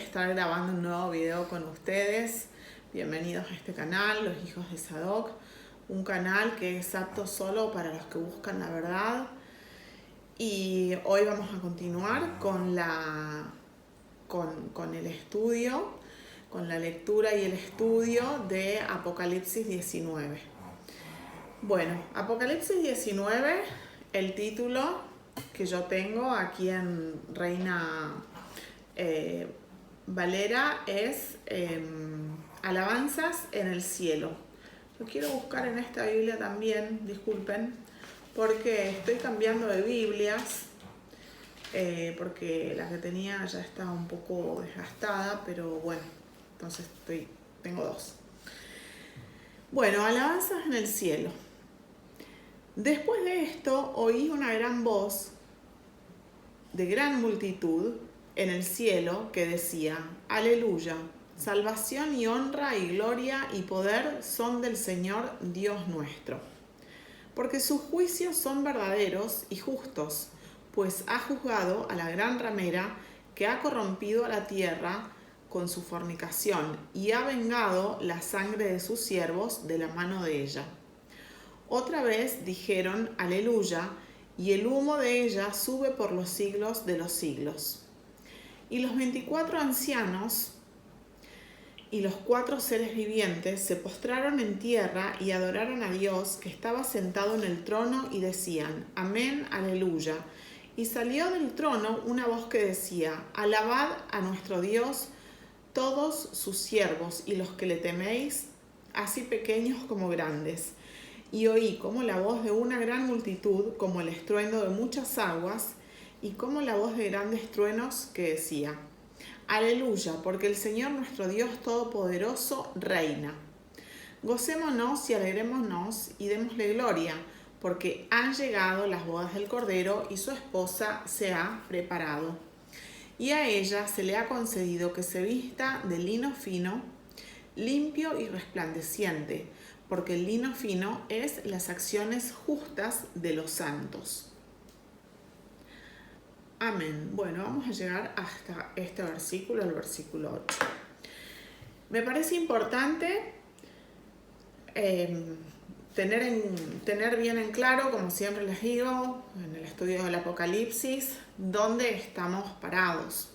estar grabando un nuevo video con ustedes. Bienvenidos a este canal, Los Hijos de Zadok, un canal que es apto solo para los que buscan la verdad. Y hoy vamos a continuar con el estudio, con la lectura y el estudio de Apocalipsis 19. Bueno, Apocalipsis 19, el título que yo tengo aquí en Reina Valera es Alabanzas en el cielo. Lo quiero buscar en esta Biblia también, disculpen, porque estoy cambiando de Biblias, porque la que tenía ya está un poco desgastada, pero bueno, entonces tengo dos. Bueno, Alabanzas en el cielo. Después de esto oí una gran voz de gran multitud en el cielo que decía: Aleluya, salvación y honra y gloria y poder son del Señor Dios nuestro. Porque sus juicios son verdaderos y justos, pues ha juzgado a la gran ramera que ha corrompido a la tierra con su fornicación y ha vengado la sangre de sus siervos de la mano de ella. Otra vez dijeron: Aleluya, y el humo de ella sube por los siglos de los siglos. Y los 24 ancianos y los 4 seres vivientes se postraron en tierra y adoraron a Dios que estaba sentado en el trono y decían: Amén, aleluya. Y salió del trono una voz que decía: Alabad a nuestro Dios todos sus siervos y los que le teméis, así pequeños como grandes. Y oí como la voz de una gran multitud, como el estruendo de muchas aguas, y como la voz de grandes truenos que decía: Aleluya, porque el Señor nuestro Dios Todopoderoso reina. Gocémonos y alegrémonos y démosle gloria, porque han llegado las bodas del Cordero y su esposa se ha preparado. Y a ella se le ha concedido que se vista de lino fino, limpio y resplandeciente, porque el lino fino es las acciones justas de los santos. Amén. Bueno, vamos a llegar hasta este versículo, el versículo 8. Me parece importante tener bien en claro, como siempre les digo, en el estudio del Apocalipsis, dónde estamos parados.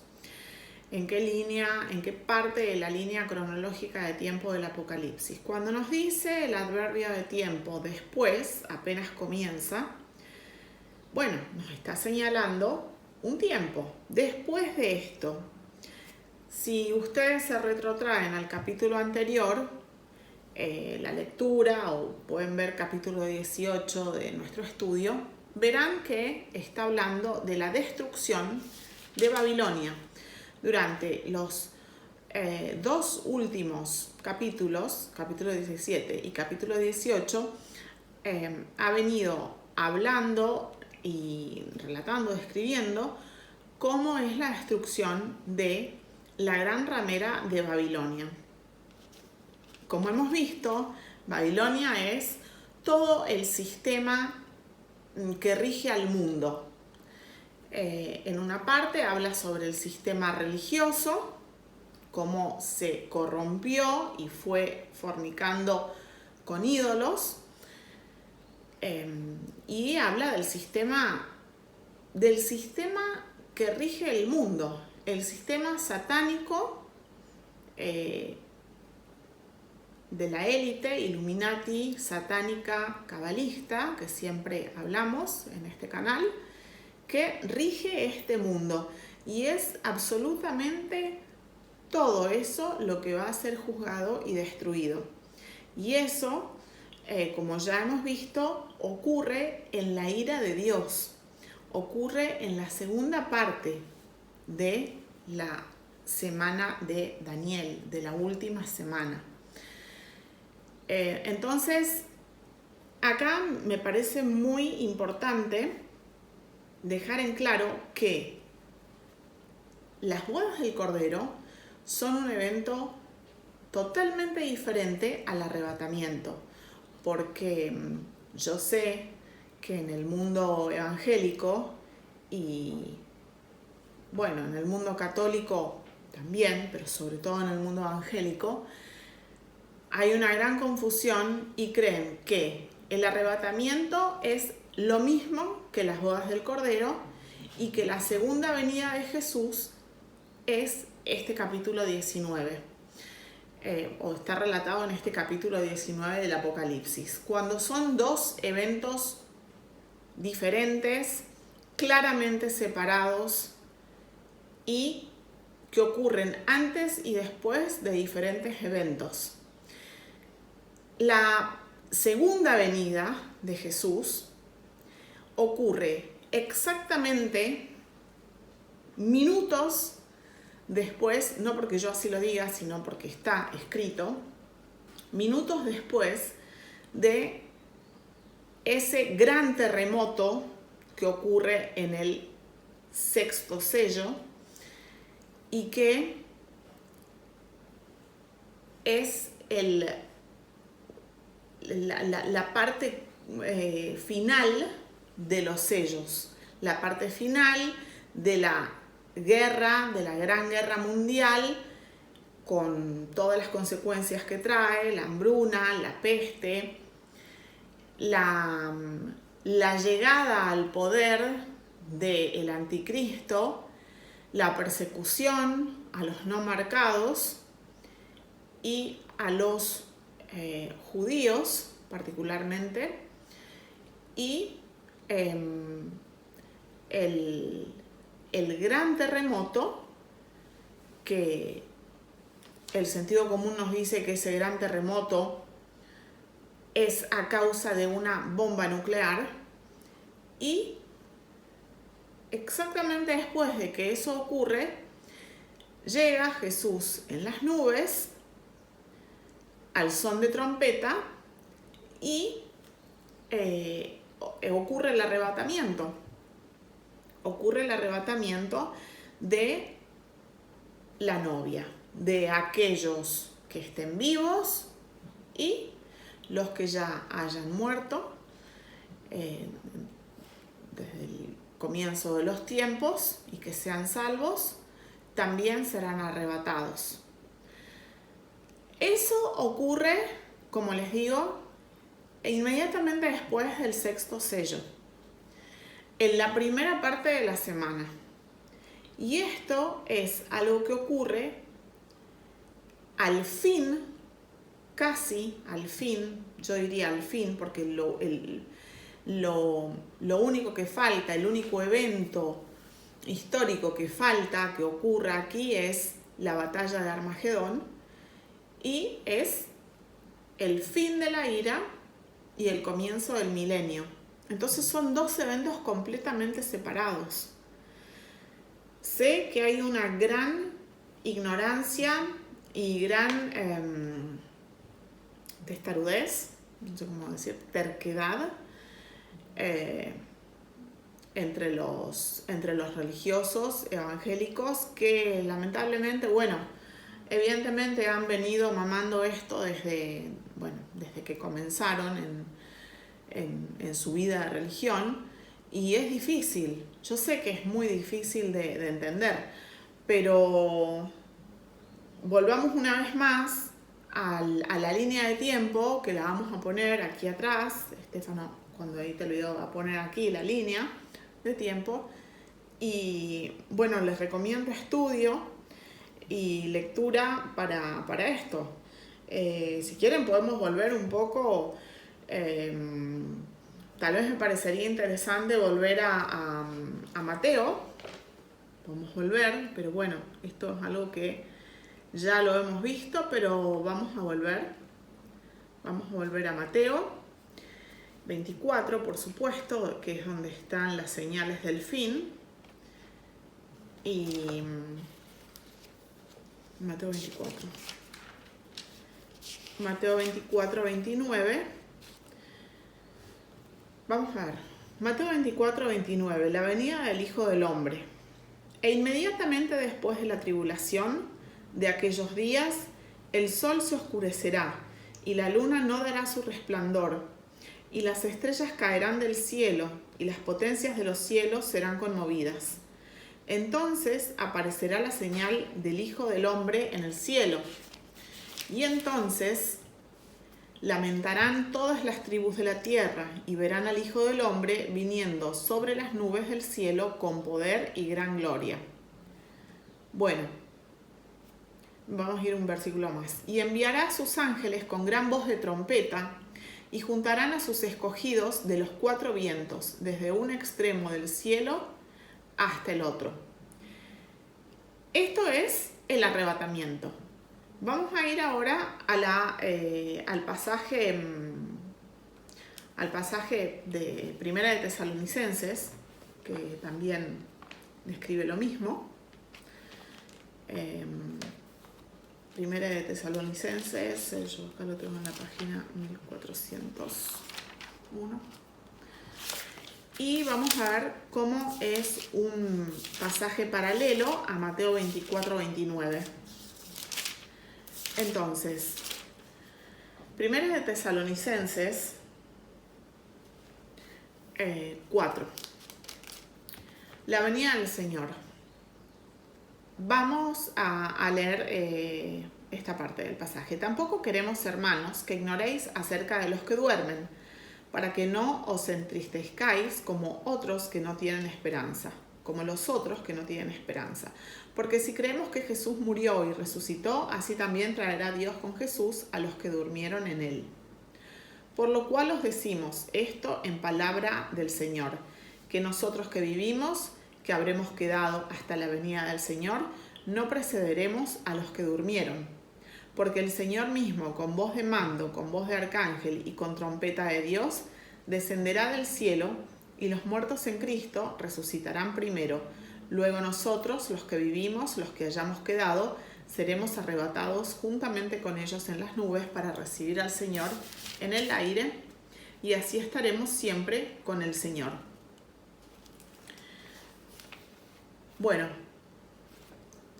¿En qué línea, en qué parte de la línea cronológica de tiempo del Apocalipsis? Cuando nos dice el adverbio de tiempo después, apenas comienza, bueno, nos está señalando un tiempo. Después de esto, si ustedes se retrotraen al capítulo anterior, la lectura, o pueden ver capítulo 18 de nuestro estudio, verán que está hablando de la destrucción de Babilonia. Durante los 2 últimos capítulos, capítulo 17 y capítulo 18, ha venido hablando y relatando, describiendo cómo es la destrucción de la gran ramera de Babilonia. Como hemos visto, Babilonia es todo el sistema que rige al mundo. En una parte habla sobre el sistema religioso, cómo se corrompió y fue fornicando con ídolos, y habla del sistema que rige el mundo, el sistema satánico de la élite Illuminati satánica cabalista, que siempre hablamos en este canal, que rige este mundo, y es absolutamente todo eso lo que va a ser juzgado y destruido. Y eso, como ya hemos visto, ocurre en la ira de Dios, ocurre en la segunda parte de la semana de Daniel, de la última semana. Entonces, acá me parece muy importante dejar en claro que las bodas del Cordero son un evento totalmente diferente al arrebatamiento, porque yo sé que en el mundo evangélico y bueno, en el mundo católico también, pero sobre todo en el mundo evangélico, hay una gran confusión y creen que el arrebatamiento es lo mismo que las bodas del Cordero y que la segunda venida de Jesús es este capítulo 19, o está relatado en este capítulo 19 del Apocalipsis, cuando son dos eventos diferentes, claramente separados y que ocurren antes y después de diferentes eventos. La segunda venida de Jesús ocurre exactamente minutos después, no porque yo así lo diga, sino porque está escrito, minutos después de ese gran terremoto que ocurre en el sexto sello y que es la parte final de los sellos, la parte final de la guerra, de la Gran Guerra Mundial, con todas las consecuencias que trae, la hambruna, la peste, la llegada al poder del anticristo, la persecución a los no marcados y a los judíos particularmente, y el gran terremoto, que el sentido común nos dice que ese gran terremoto es a causa de una bomba nuclear, y exactamente después de que eso ocurre, llega Jesús en las nubes al son de trompeta y ocurre el arrebatamiento. Ocurre el arrebatamiento de la novia, de aquellos que estén vivos y los que ya hayan muerto desde el comienzo de los tiempos y que sean salvos, también serán arrebatados. Eso ocurre, como les digo, inmediatamente después del sexto sello, en la primera parte de la semana. Y esto es algo que ocurre al fin, casi al fin, yo diría al fin, porque lo único que falta, el único evento histórico que falta que ocurra aquí es la batalla de Armagedón, y es el fin de la ira y el comienzo del milenio. Entonces son dos eventos completamente separados. Sé que hay una gran ignorancia y gran testarudez, no sé cómo decir, terquedad entre los religiosos evangélicos que lamentablemente, evidentemente han venido mamando esto desde que comenzaron en su vida de religión, y es difícil, yo sé que es muy difícil de entender, pero volvamos una vez más a la línea de tiempo, que la vamos a poner aquí atrás. Estefano, cuando edite el video, va a poner aquí la línea de tiempo, y les recomiendo estudio y lectura para esto. Si quieren podemos volver un poco, tal vez me parecería interesante volver a Mateo. Podemos volver, pero esto es algo que ya lo hemos visto, pero vamos a volver a Mateo 24, por supuesto, que es donde están las señales del fin. Y Mateo 24, 29. Vamos a ver. Mateo 24, 29. La venida del Hijo del Hombre. E inmediatamente después de la tribulación de aquellos días, el sol se oscurecerá, y la luna no dará su resplandor, y las estrellas caerán del cielo, y las potencias de los cielos serán conmovidas. Entonces aparecerá la señal del Hijo del Hombre en el cielo. Y entonces lamentarán todas las tribus de la tierra y verán al Hijo del Hombre viniendo sobre las nubes del cielo con poder y gran gloria. Bueno, vamos a ir un versículo más. Y enviará a sus ángeles con gran voz de trompeta y juntarán a sus escogidos de los cuatro vientos, desde un extremo del cielo hasta el otro. Esto es el arrebatamiento. Vamos a ir ahora a al pasaje de Primera de Tesalonicenses, que también describe lo mismo. Primera de Tesalonicenses, yo acá lo tengo en la página 1401. Y vamos a ver cómo es un pasaje paralelo a Mateo 24-29. Entonces, Primera de Tesalonicenses 4. La venida del Señor. Vamos a leer esta parte del pasaje. Tampoco queremos, hermanos, que ignoréis acerca de los que duermen, para que no os entristezcáis como otros que no tienen esperanza, como los otros que no tienen esperanza. Porque si creemos que Jesús murió y resucitó, así también traerá Dios con Jesús a los que durmieron en él. Por lo cual os decimos esto en palabra del Señor, que nosotros que vivimos, que habremos quedado hasta la venida del Señor, no precederemos a los que durmieron. Porque el Señor mismo, con voz de mando, con voz de arcángel y con trompeta de Dios, descenderá del cielo, y los muertos en Cristo resucitarán primero. Luego nosotros, los que vivimos, los que hayamos quedado, seremos arrebatados juntamente con ellos en las nubes para recibir al Señor en el aire, y así estaremos siempre con el Señor. Bueno,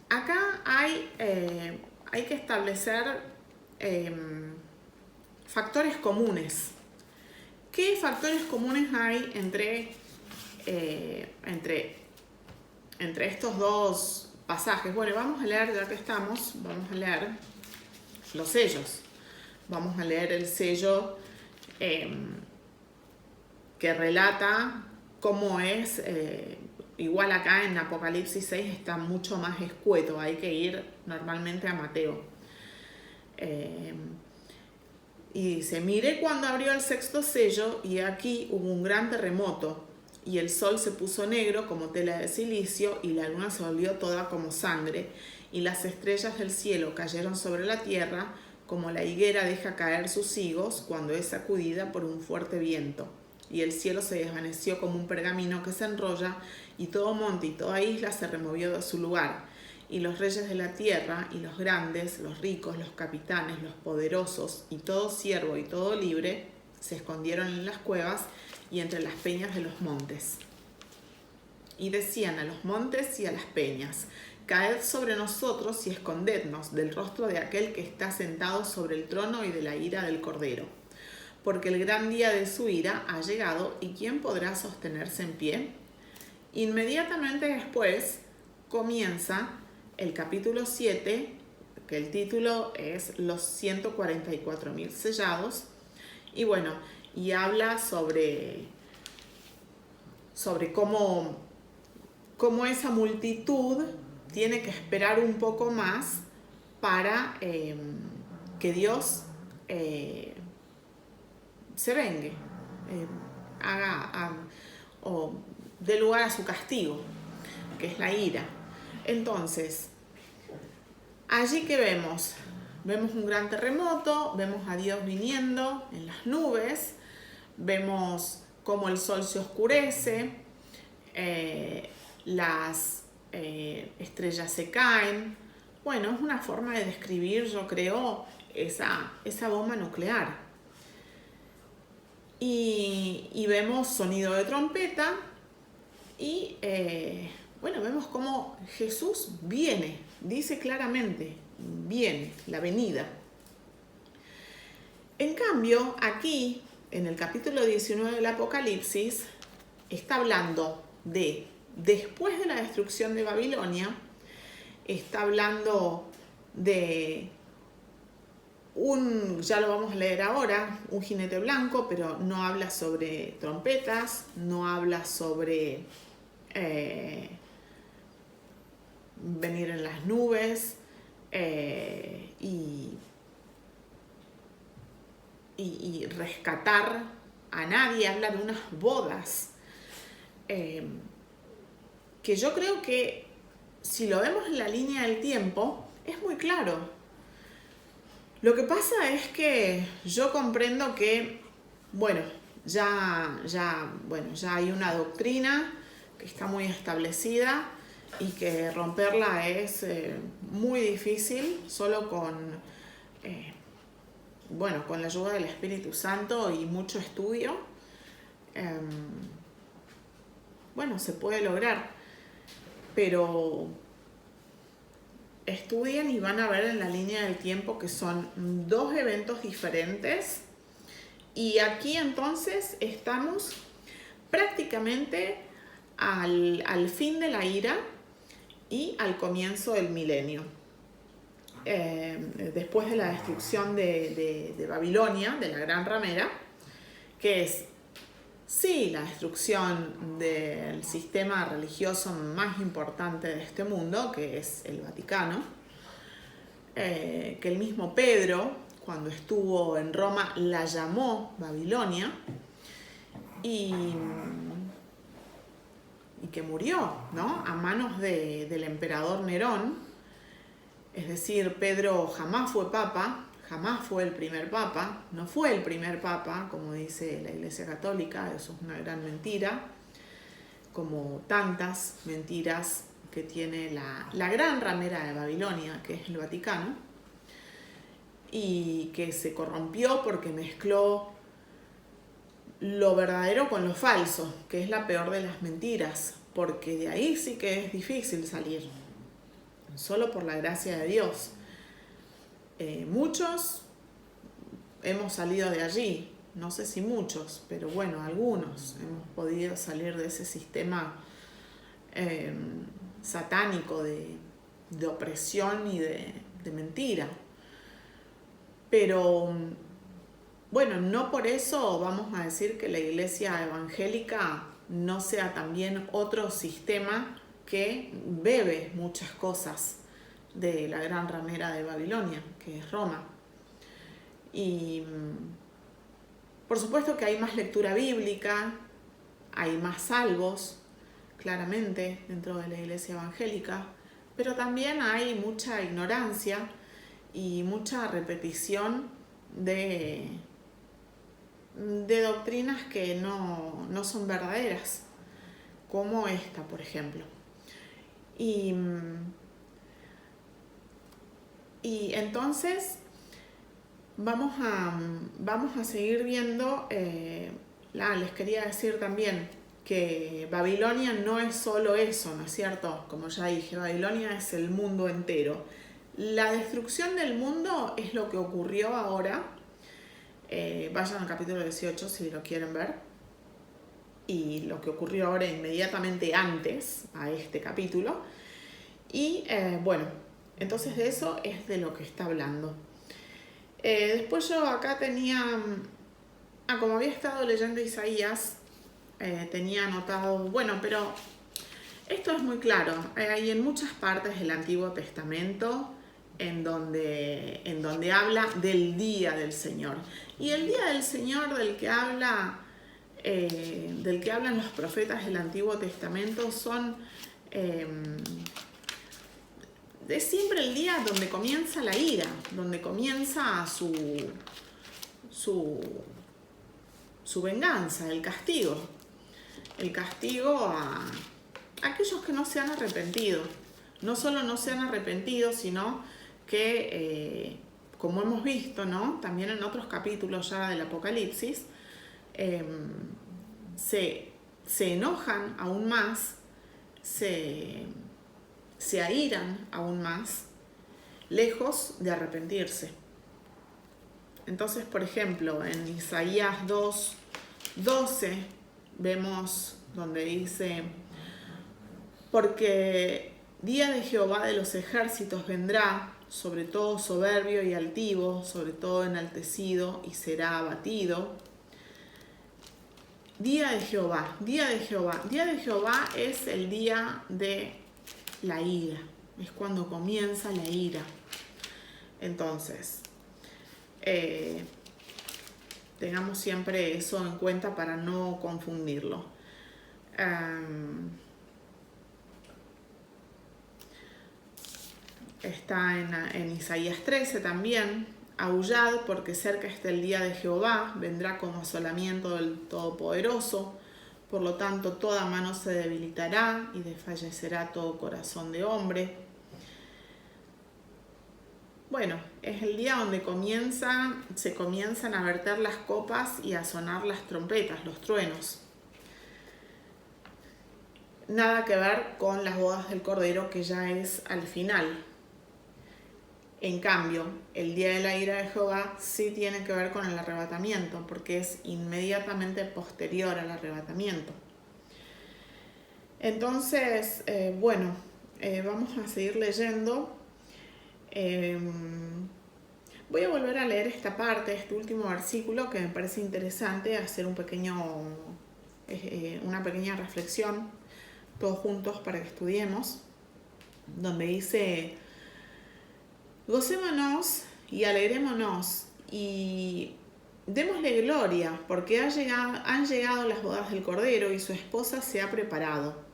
acá hay que establecer factores comunes. ¿Qué factores comunes hay entre estos dos pasajes? Bueno, vamos a leer, ya que estamos, vamos a leer los sellos. Vamos a leer el sello que relata cómo es, igual acá en Apocalipsis 6 está mucho más escueto, hay que ir normalmente a Mateo. Y dice, miré cuando abrió el sexto sello y aquí hubo un gran terremoto y el sol se puso negro como tela de silicio y la luna se volvió toda como sangre y las estrellas del cielo cayeron sobre la tierra como la higuera deja caer sus higos cuando es sacudida por un fuerte viento. Y el cielo se desvaneció como un pergamino que se enrolla y todo monte y toda isla se removió de su lugar. Y los reyes de la tierra, y los grandes, los ricos, los capitanes, los poderosos, y todo siervo y todo libre, se escondieron en las cuevas y entre las peñas de los montes. Y decían a los montes y a las peñas, caed sobre nosotros y escondednos del rostro de aquel que está sentado sobre el trono y de la ira del Cordero. Porque el gran día de su ira ha llegado, ¿y quién podrá sostenerse en pie? Inmediatamente después comienza el capítulo 7, que el título es Los 144.000 sellados, y bueno, y habla sobre cómo esa multitud tiene que esperar un poco más para que Dios se vengue, o dé lugar a su castigo, que es la ira. Entonces, allí que vemos un gran terremoto, vemos a Dios viniendo en las nubes, vemos cómo el sol se oscurece, las estrellas se caen. Bueno, es una forma de describir, yo creo, esa bomba nuclear. Y vemos sonido de trompeta y bueno, vemos cómo Jesús viene, dice claramente, viene, la venida. En cambio, aquí, en el capítulo 19 del Apocalipsis, está hablando de después de la destrucción de Babilonia, está hablando de ya lo vamos a leer ahora, un jinete blanco, pero no habla sobre trompetas, no habla sobre venir en las nubes y rescatar a nadie, habla de unas bodas que yo creo que si lo vemos en la línea del tiempo es muy claro. Lo que pasa es que yo comprendo que, bueno, ya hay una doctrina que está muy establecida y que romperla es muy difícil, solo con la ayuda del Espíritu Santo y mucho estudio, se puede lograr. Pero estudien y van a ver en la línea del tiempo que son dos eventos diferentes. Y aquí entonces estamos prácticamente al fin de la ira y al comienzo del milenio. Después de la destrucción de Babilonia, de la gran ramera, que es, sí, la destrucción del sistema religioso más importante de este mundo, que es el Vaticano, que el mismo Pedro, cuando estuvo en Roma, la llamó Babilonia, y que murió, ¿no?, a manos del emperador Nerón. Es decir, Pedro jamás fue papa, jamás fue el primer papa, no fue el primer papa, como dice la Iglesia Católica. Eso es una gran mentira, como tantas mentiras que tiene la gran ramera de Babilonia, que es el Vaticano, y que se corrompió porque mezcló lo verdadero con lo falso, que es la peor de las mentiras, porque de ahí sí que es difícil salir, solo por la gracia de Dios. Muchos hemos salido de allí, no sé si muchos, pero bueno, algunos hemos podido salir de ese sistema satánico de opresión y de mentira. Pero bueno, no por eso vamos a decir que la iglesia evangélica no sea también otro sistema que bebe muchas cosas de la gran ramera de Babilonia, que es Roma. Y por supuesto que hay más lectura bíblica, hay más salvos, claramente, dentro de la iglesia evangélica, pero también hay mucha ignorancia y mucha repetición de doctrinas que no son verdaderas, como esta, por ejemplo. Y entonces vamos a seguir viendo. Les quería decir también que Babilonia no es solo eso, ¿no es cierto? Como ya dije, Babilonia es el mundo entero. La destrucción del mundo es lo que ocurrió ahora. Vayan al capítulo 18 si lo quieren ver. Y lo que ocurrió ahora inmediatamente antes a este capítulo. Y entonces de eso es de lo que está hablando. Después yo acá tenía, como había estado leyendo Isaías, tenía anotado, pero esto es muy claro. Hay en muchas partes del Antiguo Testamento en donde habla del día del Señor. Y el día del Señor del que hablan los profetas del Antiguo Testamento es siempre el día donde comienza la ira, donde comienza su venganza, el castigo a aquellos que no se han arrepentido. No solo no se han arrepentido, sino que, como hemos visto, ¿no?, también en otros capítulos ya del Apocalipsis, se enojan aún más, se airan aún más, lejos de arrepentirse. Entonces, por ejemplo, en Isaías 2:12 vemos donde dice: Porque día de Jehová de los ejércitos vendrá, sobre todo soberbio y altivo, sobre todo enaltecido, y será abatido. Día de Jehová, día de Jehová. Día de Jehová es el día de la ira, es cuando comienza la ira. Entonces, tengamos siempre eso en cuenta para no confundirlo. Está en Isaías 13 también. Aullad porque cerca está el día de Jehová, vendrá como asolamiento del Todopoderoso. Por lo tanto, toda mano se debilitará y desfallecerá todo corazón de hombre. Bueno, es el día donde se comienzan a verter las copas y a sonar las trompetas, los truenos. Nada que ver con las bodas del Cordero, que ya es al final. En cambio, el día de la ira de Jehová sí tiene que ver con el arrebatamiento, porque es inmediatamente posterior al arrebatamiento. Entonces, vamos a seguir leyendo. Voy a volver a leer esta parte, este último versículo, que me parece interesante, hacer una pequeña reflexión, todos juntos para que estudiemos, donde dice: gocémonos y alegrémonos y démosle gloria, porque han llegado las bodas del Cordero y su esposa se ha preparado.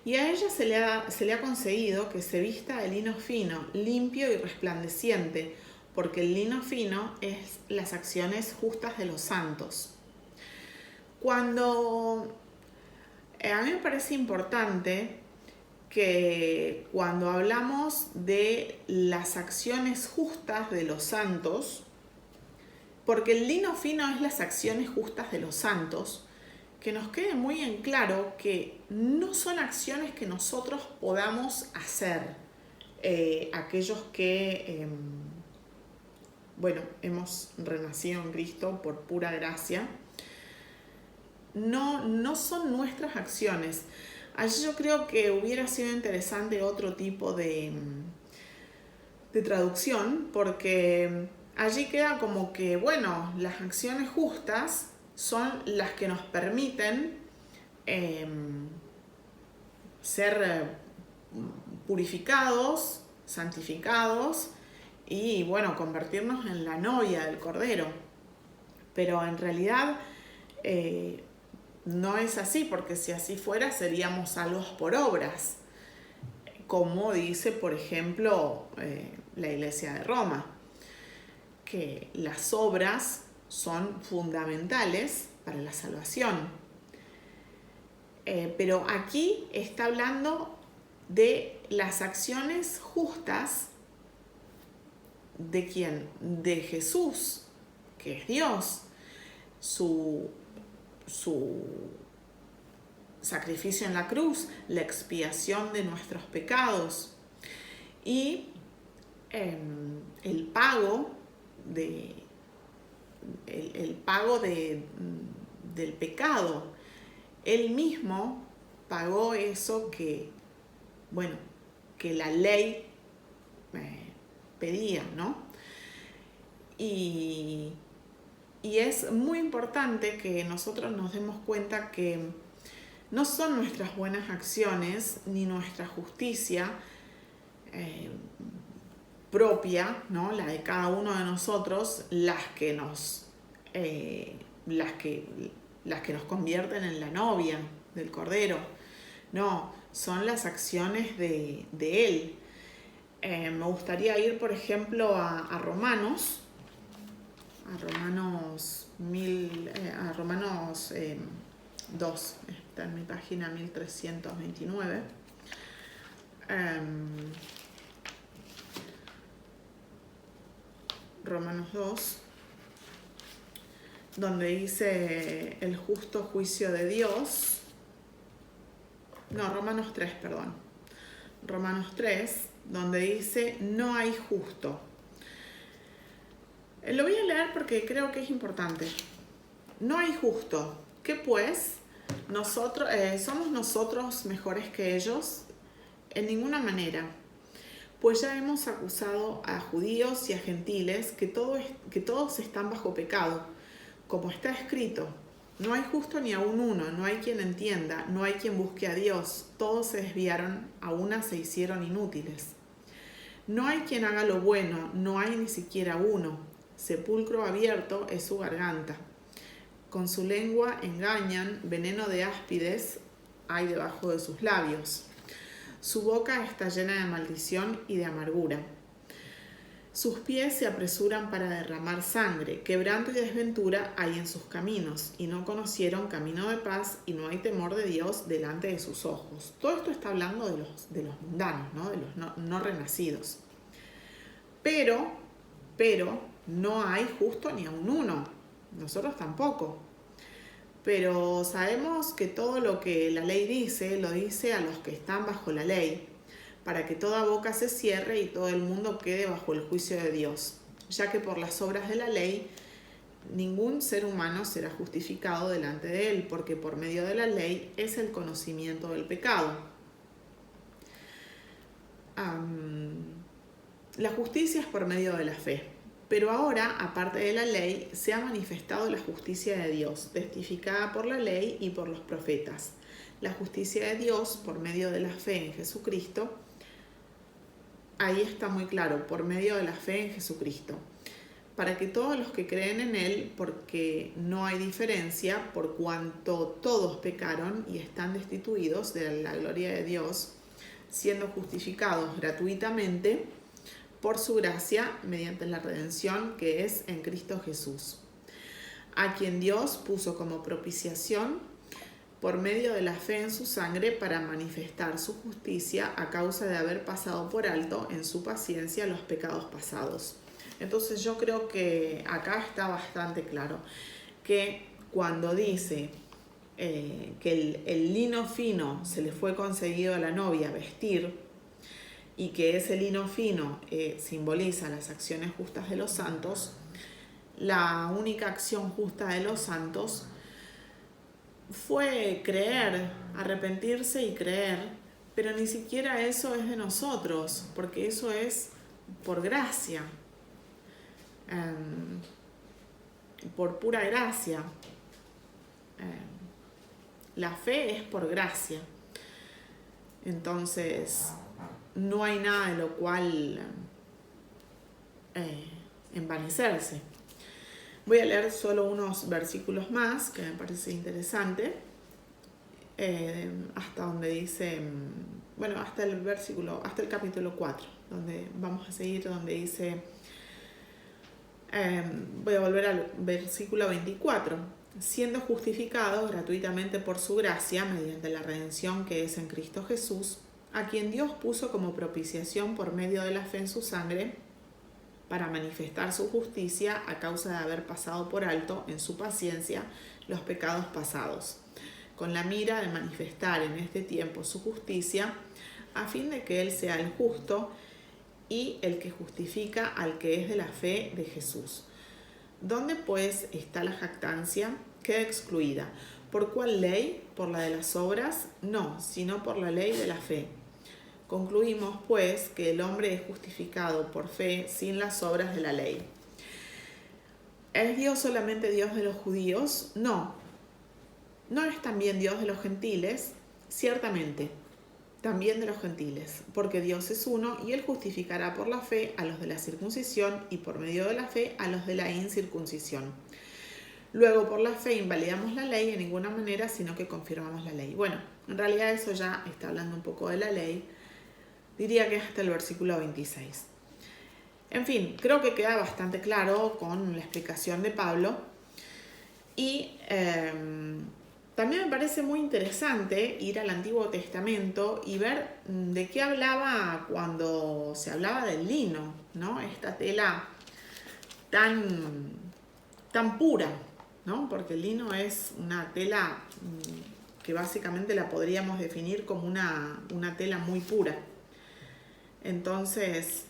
Y a ella se le ha concedido que se vista de lino fino, limpio y resplandeciente, porque el lino fino es las acciones justas de los santos. A mí me parece importante que cuando hablamos de las acciones justas de los santos, porque el lino fino es las acciones justas de los santos, que nos quede muy en claro que no son acciones que nosotros podamos hacer, aquellos que, hemos renacido en Cristo por pura gracia. No son nuestras acciones. Allí yo creo que hubiera sido interesante otro tipo de traducción, porque allí queda como que, las acciones justas son las que nos permiten ser purificados, santificados y, convertirnos en la novia del Cordero. Pero en realidad no es así, porque si así fuera seríamos salvos por obras, como dice, por ejemplo, la Iglesia de Roma, que las obras son fundamentales para la salvación. Pero aquí está hablando de las acciones justas de ¿quién? De Jesús, que es Dios. Su sacrificio en la cruz, la expiación de nuestros pecados y el pago del pecado. Él mismo pagó eso que la ley pedía, ¿no? Y es muy importante que nosotros nos demos cuenta que no son nuestras buenas acciones ni nuestra justicia propia, ¿no? La de cada uno de nosotros, las que nos convierten en la novia del Cordero. No, son las acciones de Él. Me gustaría ir, por ejemplo, a Romanos. A Romanos 2, está en mi página 1329. Romanos 2, donde dice el justo juicio de Dios. No, Romanos 3, perdón. Romanos 3, donde dice no hay justo. Lo voy a leer porque creo que es importante. No hay justo. ¿Qué pues? ¿Somos nosotros mejores que ellos? En ninguna manera. Pues ya hemos acusado a judíos y a gentiles que todos están bajo pecado, como está escrito. No hay justo ni aun uno, no hay quien entienda, no hay quien busque a Dios. Todos se desviaron, a una se hicieron inútiles. No hay quien haga lo bueno, no hay ni siquiera uno. Sepulcro abierto es su garganta. Con su lengua engañan, veneno de áspides hay debajo de sus labios. Su boca está llena de maldición y de amargura. Sus pies se apresuran para derramar sangre, quebranto y desventura hay en sus caminos, y no conocieron camino de paz, y no hay temor de Dios delante de sus ojos. Todo esto está hablando de los mundanos, ¿no? De los no renacidos. Pero no hay justo ni aun uno. Nosotros tampoco. Pero sabemos que todo lo que la ley dice, lo dice a los que están bajo la ley, para que toda boca se cierre y todo el mundo quede bajo el juicio de Dios, ya que por las obras de la ley ningún ser humano será justificado delante de él, porque por medio de la ley es el conocimiento del pecado. La justicia es por medio de la fe. Pero ahora, aparte de la ley, se ha manifestado la justicia de Dios, testificada por la ley y por los profetas. La justicia de Dios por medio de la fe en Jesucristo, ahí está muy claro, por medio de la fe en Jesucristo. Para que todos los que creen en Él, porque no hay diferencia, por cuanto todos pecaron y están destituidos de la gloria de Dios, siendo justificados gratuitamente por su gracia, mediante la redención que es en Cristo Jesús, a quien Dios puso como propiciación por medio de la fe en su sangre para manifestar su justicia a causa de haber pasado por alto en su paciencia los pecados pasados. Entonces yo creo que acá está bastante claro que cuando dice que el lino fino se le fue concedido a la novia vestir, y que ese lino fino simboliza las acciones justas de los santos, la única acción justa de los santos fue creer, arrepentirse y creer, pero ni siquiera eso es de nosotros, porque eso es por gracia, por pura gracia. La fe es por gracia. Entonces, no hay nada de lo cual envanecerse. Voy a leer solo unos versículos más que me parece interesante, hasta donde dice, bueno, hasta el capítulo 4, donde vamos a seguir, donde dice, voy a volver al versículo 24, siendo justificados gratuitamente por su gracia, mediante la redención que es en Cristo Jesús, a quien Dios puso como propiciación por medio de la fe en su sangre, para manifestar su justicia a causa de haber pasado por alto en su paciencia los pecados pasados, con la mira de manifestar en este tiempo su justicia, a fin de que Él sea el justo y el que justifica al que es de la fe de Jesús. ¿Dónde pues está la jactancia? Queda excluida. ¿Por cuál ley? ¿Por la de las obras? No, sino por la ley de la fe. Concluimos, pues, que el hombre es justificado por fe sin las obras de la ley. ¿Es Dios solamente Dios de los judíos? No. ¿No es también Dios de los gentiles? Ciertamente, también de los gentiles, porque Dios es uno y Él justificará por la fe a los de la circuncisión y por medio de la fe a los de la incircuncisión. Luego, por la fe invalidamos la ley en ninguna manera, sino que confirmamos la ley. Bueno, en realidad eso ya está hablando un poco de la ley. Diría que es hasta el versículo 26. En fin, creo que queda bastante claro con la explicación de Pablo. Y también me parece muy interesante ir al Antiguo Testamento y ver de qué hablaba cuando se hablaba del lino, ¿no? Esta tela tan pura, ¿no? Porque el lino es una tela que básicamente la podríamos definir como una tela muy pura. Entonces,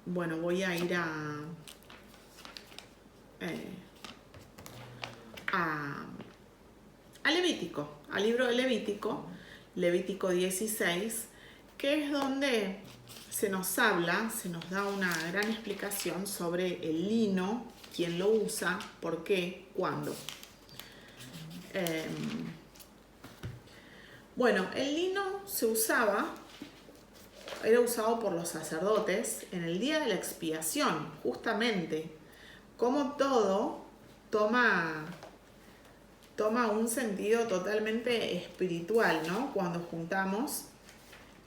bueno, voy a ir a Levítico, al libro de Levítico, Levítico 16, que es donde se nos habla, se nos da una gran explicación sobre el lino, quién lo usa, por qué, cuándo. Bueno, el lino era usado por los sacerdotes en el día de la expiación, justamente, como todo toma un sentido totalmente espiritual, ¿no? Cuando juntamos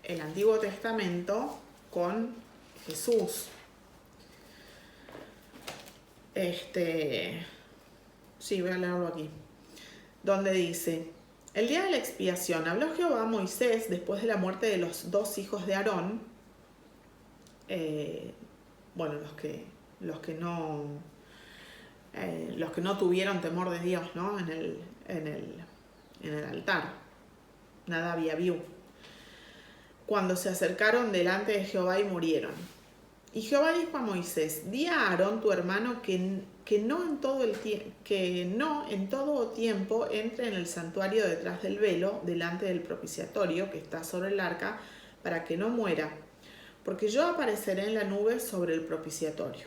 el Antiguo Testamento con Jesús. Sí, voy a leerlo aquí. Donde dice: el día de la expiación habló Jehová a Moisés después de la muerte de los 2 hijos de Aarón. Bueno, los que no tuvieron temor de Dios, ¿no? En el altar, Nadab y Abiú, cuando se acercaron delante de Jehová y murieron. Y Jehová dijo a Moisés: di a Aarón tu hermano que no en todo tiempo entre en el santuario detrás del velo, delante del propiciatorio que está sobre el arca, para que no muera, porque yo apareceré en la nube sobre el propiciatorio.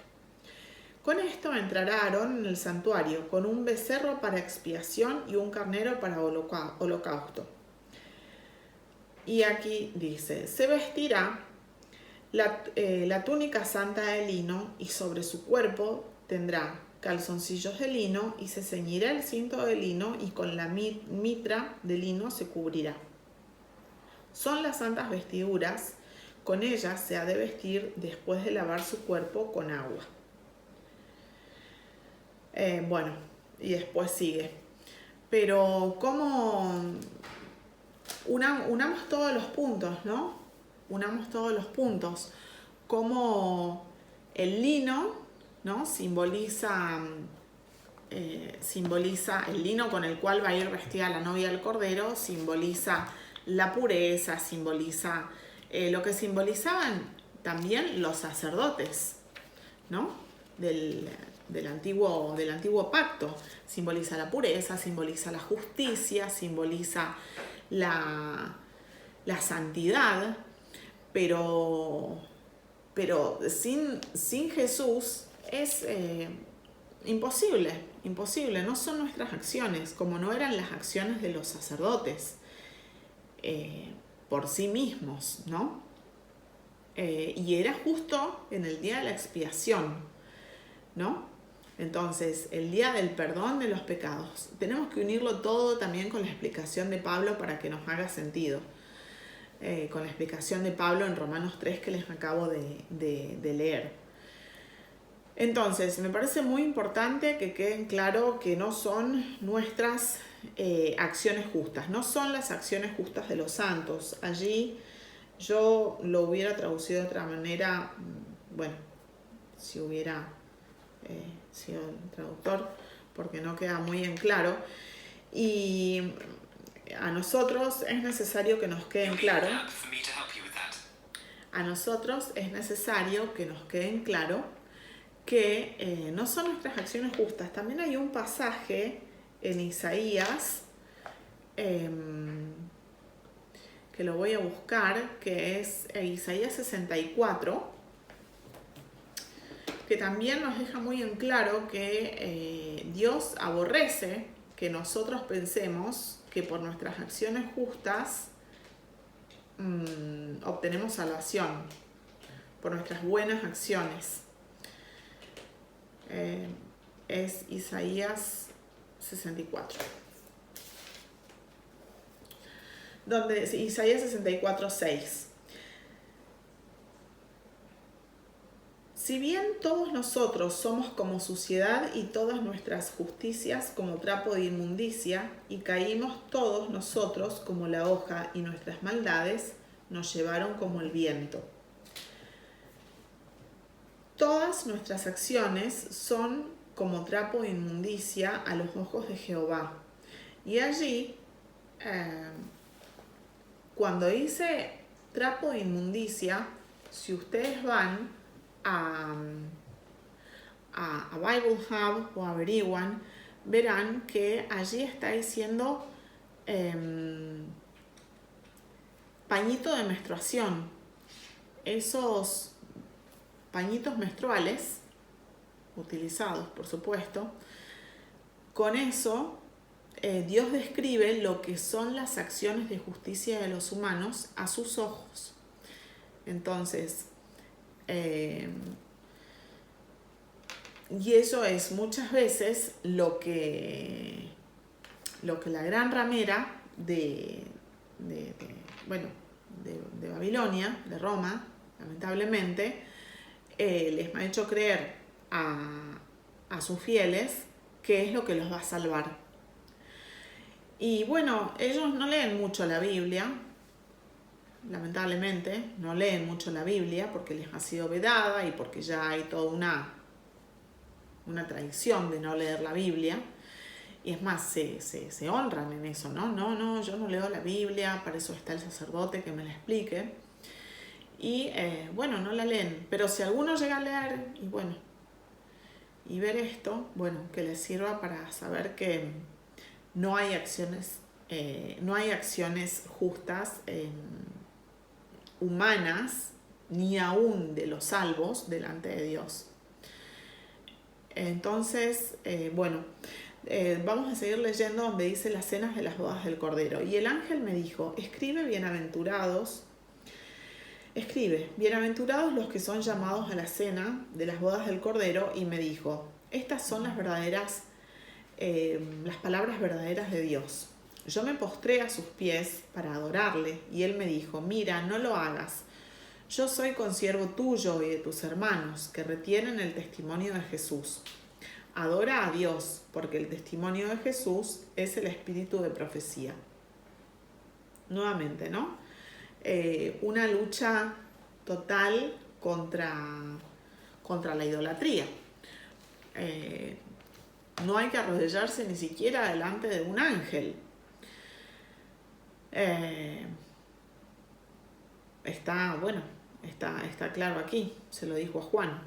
Con esto entrará Aarón en el santuario, con un becerro para expiación y un carnero para holocausto. Y aquí dice: se vestirá la túnica santa de lino, y sobre su cuerpo tendrá calzoncillos de lino, y se ceñirá el cinto de lino, y con la mitra de lino se cubrirá. Son las santas vestiduras, con ellas se ha de vestir después de lavar su cuerpo con agua. Bueno, y después sigue. Pero ¿cómo unamos todos los puntos, no? Unamos todos los puntos. Como el lino, ¿no? Simboliza el lino con el cual va a ir vestida la novia del cordero, simboliza la pureza, simboliza lo que simbolizaban también los sacerdotes, ¿no? Del antiguo pacto. Simboliza la pureza, simboliza la justicia, simboliza la santidad, pero sin Jesús es imposible, no son nuestras acciones, como no eran las acciones de los sacerdotes por sí mismos, ¿no? Y era justo en el día de la expiación, ¿no? Entonces, el día del perdón de los pecados. Tenemos que unirlo todo también con la explicación de Pablo para que nos haga sentido. Con la explicación de Pablo en Romanos 3 que les acabo de leer. Entonces, me parece muy importante que queden claro que no son nuestras acciones justas, no son las acciones justas de los santos. Allí yo lo hubiera traducido de otra manera, bueno, si hubiera sido el traductor, porque no queda muy en claro. Y a nosotros es necesario que nos queden claro. A nosotros es necesario que nos queden claro que no son nuestras acciones justas. También hay un pasaje en Isaías que lo voy a buscar, que es Isaías 64, que también nos deja muy en claro que Dios aborrece que nosotros pensemos que por nuestras acciones justas obtenemos salvación, por nuestras buenas acciones. Es Isaías 64. Donde Isaías 64, 6. Si bien todos nosotros somos como suciedad y todas nuestras justicias como trapo de inmundicia, y caímos todos nosotros como la hoja, y nuestras maldades nos llevaron como el viento. Todas nuestras acciones son como trapo de inmundicia a los ojos de Jehová. Y allí, cuando dice trapo de inmundicia, si ustedes van a Bible Hub o averiguan, verán que allí está diciendo pañito de menstruación. Esos pañitos menstruales, utilizados por supuesto, con eso Dios describe lo que son las acciones de justicia de los humanos a sus ojos. Entonces, y eso es muchas veces lo que la gran ramera de Babilonia, de Roma, lamentablemente, les ha hecho creer a sus fieles que es lo que los va a salvar. Y bueno, ellos no leen mucho la Biblia, lamentablemente, no leen mucho la Biblia porque les ha sido vedada y porque ya hay toda una tradición de no leer la Biblia. Y es más, se honran en eso, ¿no? No, yo no leo la Biblia, para eso está el sacerdote que me la explique. Y bueno, no la leen. Pero si alguno llega a leer y ver esto, bueno, que les sirva para saber que no hay acciones justas humanas, ni aún de los salvos, delante de Dios. Entonces, vamos a seguir leyendo donde dice las cenas de las bodas del Cordero. Y el ángel me dijo, escribe, bienaventurados los que son llamados a la cena de las bodas del Cordero. Y me dijo, estas son las palabras verdaderas de Dios. Yo me postré a sus pies para adorarle, y él me dijo, mira, no lo hagas. Yo soy consiervo tuyo y de tus hermanos, que retienen el testimonio de Jesús. Adora a Dios, porque el testimonio de Jesús es el espíritu de profecía. Nuevamente, ¿no? Una lucha total contra la idolatría. No hay que arrodillarse ni siquiera delante de un ángel. Está claro aquí, se lo dijo a Juan.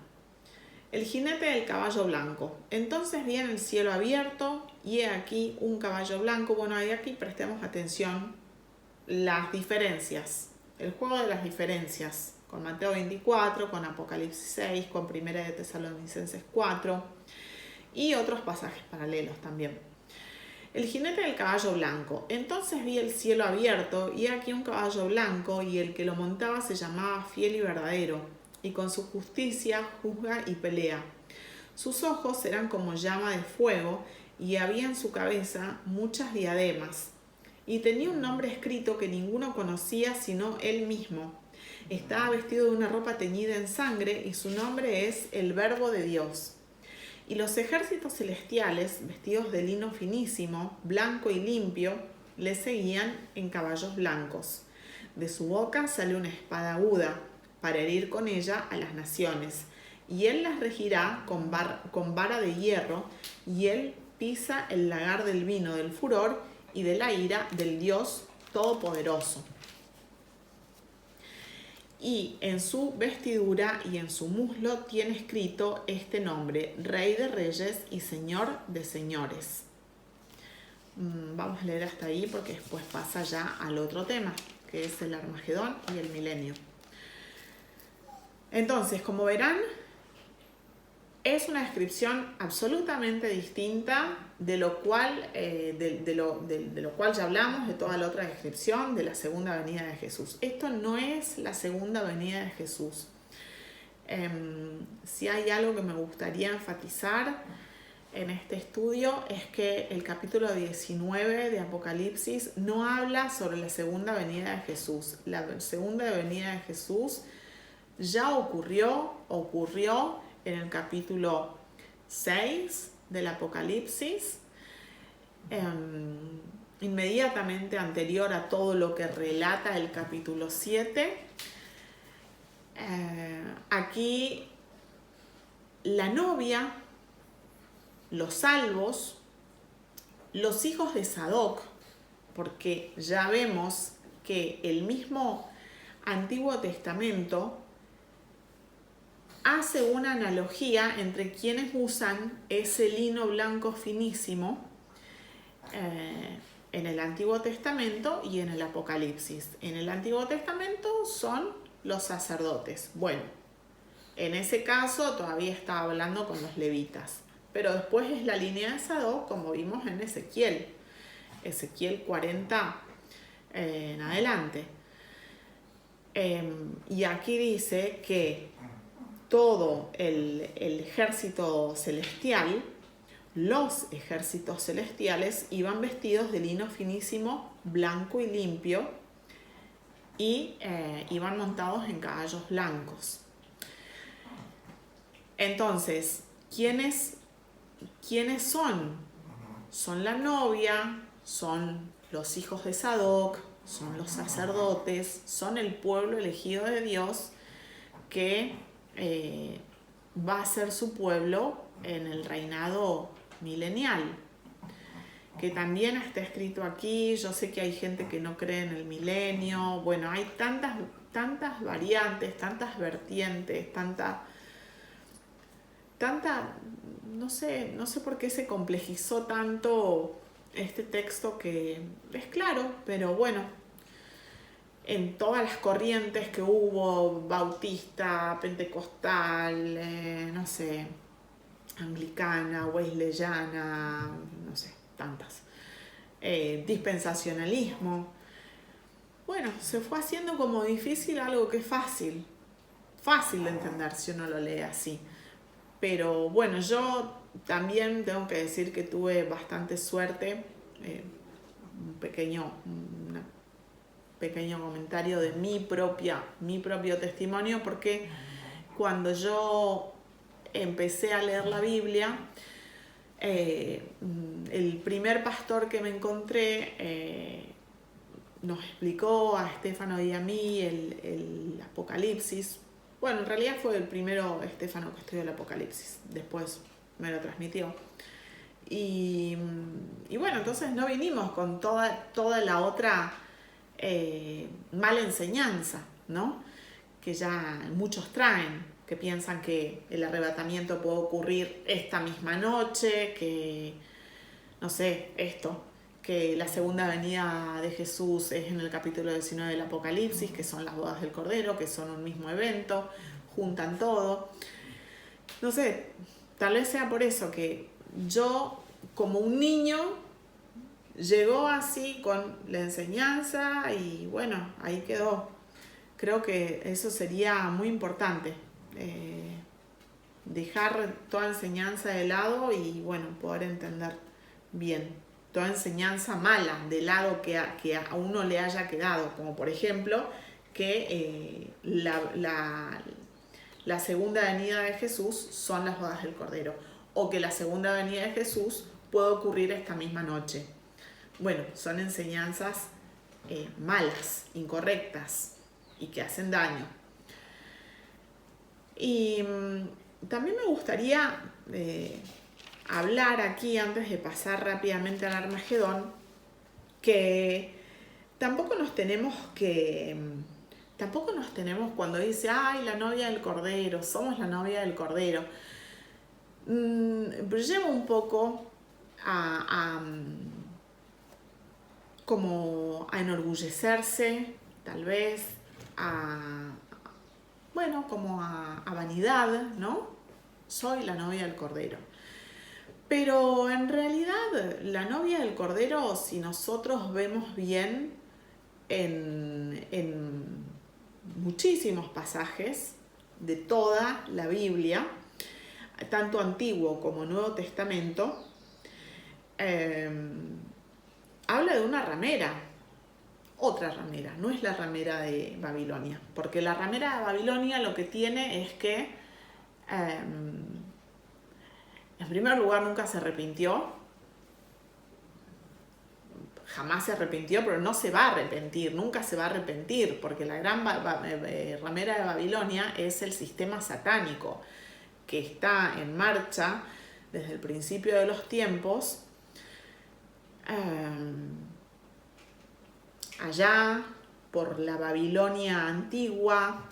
El jinete del caballo blanco. Entonces vi en el cielo abierto y he aquí un caballo blanco. Bueno, y aquí prestemos atención las diferencias, el juego de las diferencias, con Mateo 24, con Apocalipsis 6, con Primera de Tesalonicenses 4 y otros pasajes paralelos también. El jinete del caballo blanco. Entonces vi el cielo abierto y aquí un caballo blanco, y el que lo montaba se llamaba Fiel y Verdadero, y con su justicia juzga y pelea. Sus ojos eran como llama de fuego, y había en su cabeza muchas diademas. Y tenía un nombre escrito que ninguno conocía sino él mismo. Estaba vestido de una ropa teñida en sangre, y su nombre es el Verbo de Dios. Y los ejércitos celestiales, vestidos de lino finísimo, blanco y limpio, le seguían en caballos blancos. De su boca sale una espada aguda, para herir con ella a las naciones. Y él las regirá con vara de hierro, y él pisa el lagar del vino del furor y de la ira del Dios Todopoderoso. Y en su vestidura y en su muslo tiene escrito este nombre: Rey de Reyes y Señor de Señores. Vamos a leer hasta ahí porque después pasa ya al otro tema, que es el Armagedón y el milenio. Entonces, como verán, es una descripción absolutamente distinta de lo cual ya hablamos, de toda la otra descripción de la segunda venida de Jesús. Esto no es la segunda venida de Jesús. Si hay algo que me gustaría enfatizar en este estudio es que el capítulo 19 de Apocalipsis no habla sobre la segunda venida de Jesús. La segunda venida de Jesús ya ocurrió en el capítulo 6 del Apocalipsis, inmediatamente anterior a todo lo que relata el capítulo 7. Aquí la novia, los salvos, los hijos de Sadoc, porque ya vemos que el mismo Antiguo Testamento hace una analogía entre quienes usan ese lino blanco finísimo en el Antiguo Testamento y en el Apocalipsis. En el Antiguo Testamento son los sacerdotes. Bueno, en ese caso todavía estaba hablando con los levitas, pero después es la línea de Sadoc, como vimos en Ezequiel 40 en adelante. Y aquí dice que todo el ejército celestial, los ejércitos celestiales, iban vestidos de lino finísimo, blanco y limpio, y iban montados en caballos blancos. Entonces, ¿quiénes son? Son la novia, son los hijos de Sadoc, son los sacerdotes, son el pueblo elegido de Dios que va a ser su pueblo en el reinado milenial, que también está escrito aquí. Yo sé que hay gente que no cree en el milenio. Bueno, hay tantas variantes, tantas vertientes, no sé por qué se complejizó tanto este texto, que es claro, pero bueno, en todas las corrientes que hubo, bautista, pentecostal, no sé, anglicana, wesleyana, no sé, tantas, dispensacionalismo, bueno, se fue haciendo como difícil algo que es fácil de entender si uno lo lee así. Pero bueno, yo también tengo que decir que tuve bastante suerte, un pequeño comentario de mi propio testimonio, porque cuando yo empecé a leer la Biblia, el primer pastor que me encontré nos explicó a Estefano y a mí el Apocalipsis. Bueno, en realidad fue el primero Estefano que estudió el Apocalipsis, después me lo transmitió. Y bueno, entonces no vinimos con toda la otra mala enseñanza, ¿no? Que ya muchos traen, que piensan que el arrebatamiento puede ocurrir esta misma noche, que, no sé, que la segunda venida de Jesús es en el capítulo 19 del Apocalipsis, que son las bodas del Cordero, que son un mismo evento, juntan todo. No sé, tal vez sea por eso que yo, como un niño, llegó así con la enseñanza y bueno, ahí quedó. Creo que eso sería muy importante, dejar toda enseñanza de lado y bueno, poder entender bien toda enseñanza mala de lado que a uno le haya quedado, como por ejemplo que la segunda venida de Jesús son las bodas del Cordero, o que la segunda venida de Jesús puede ocurrir esta misma noche. Bueno, son enseñanzas malas, incorrectas y que hacen daño. Y también me gustaría hablar aquí, antes de pasar rápidamente al Armagedón, que tampoco nos tenemos cuando dice, ay, la novia del Cordero, somos la novia del Cordero. Lleva un poco como a enorgullecerse, tal vez, como a vanidad, ¿no? Soy la novia del Cordero. Pero en realidad la novia del Cordero, si nosotros vemos bien en muchísimos pasajes de toda la Biblia, tanto Antiguo como Nuevo Testamento, habla de una ramera, otra ramera, no es la ramera de Babilonia, porque la ramera de Babilonia lo que tiene es que en primer lugar nunca se arrepintió, jamás se arrepintió, pero no se va a arrepentir, nunca se va a arrepentir, porque la gran ramera de Babilonia es el sistema satánico que está en marcha desde el principio de los tiempos, allá por la Babilonia antigua,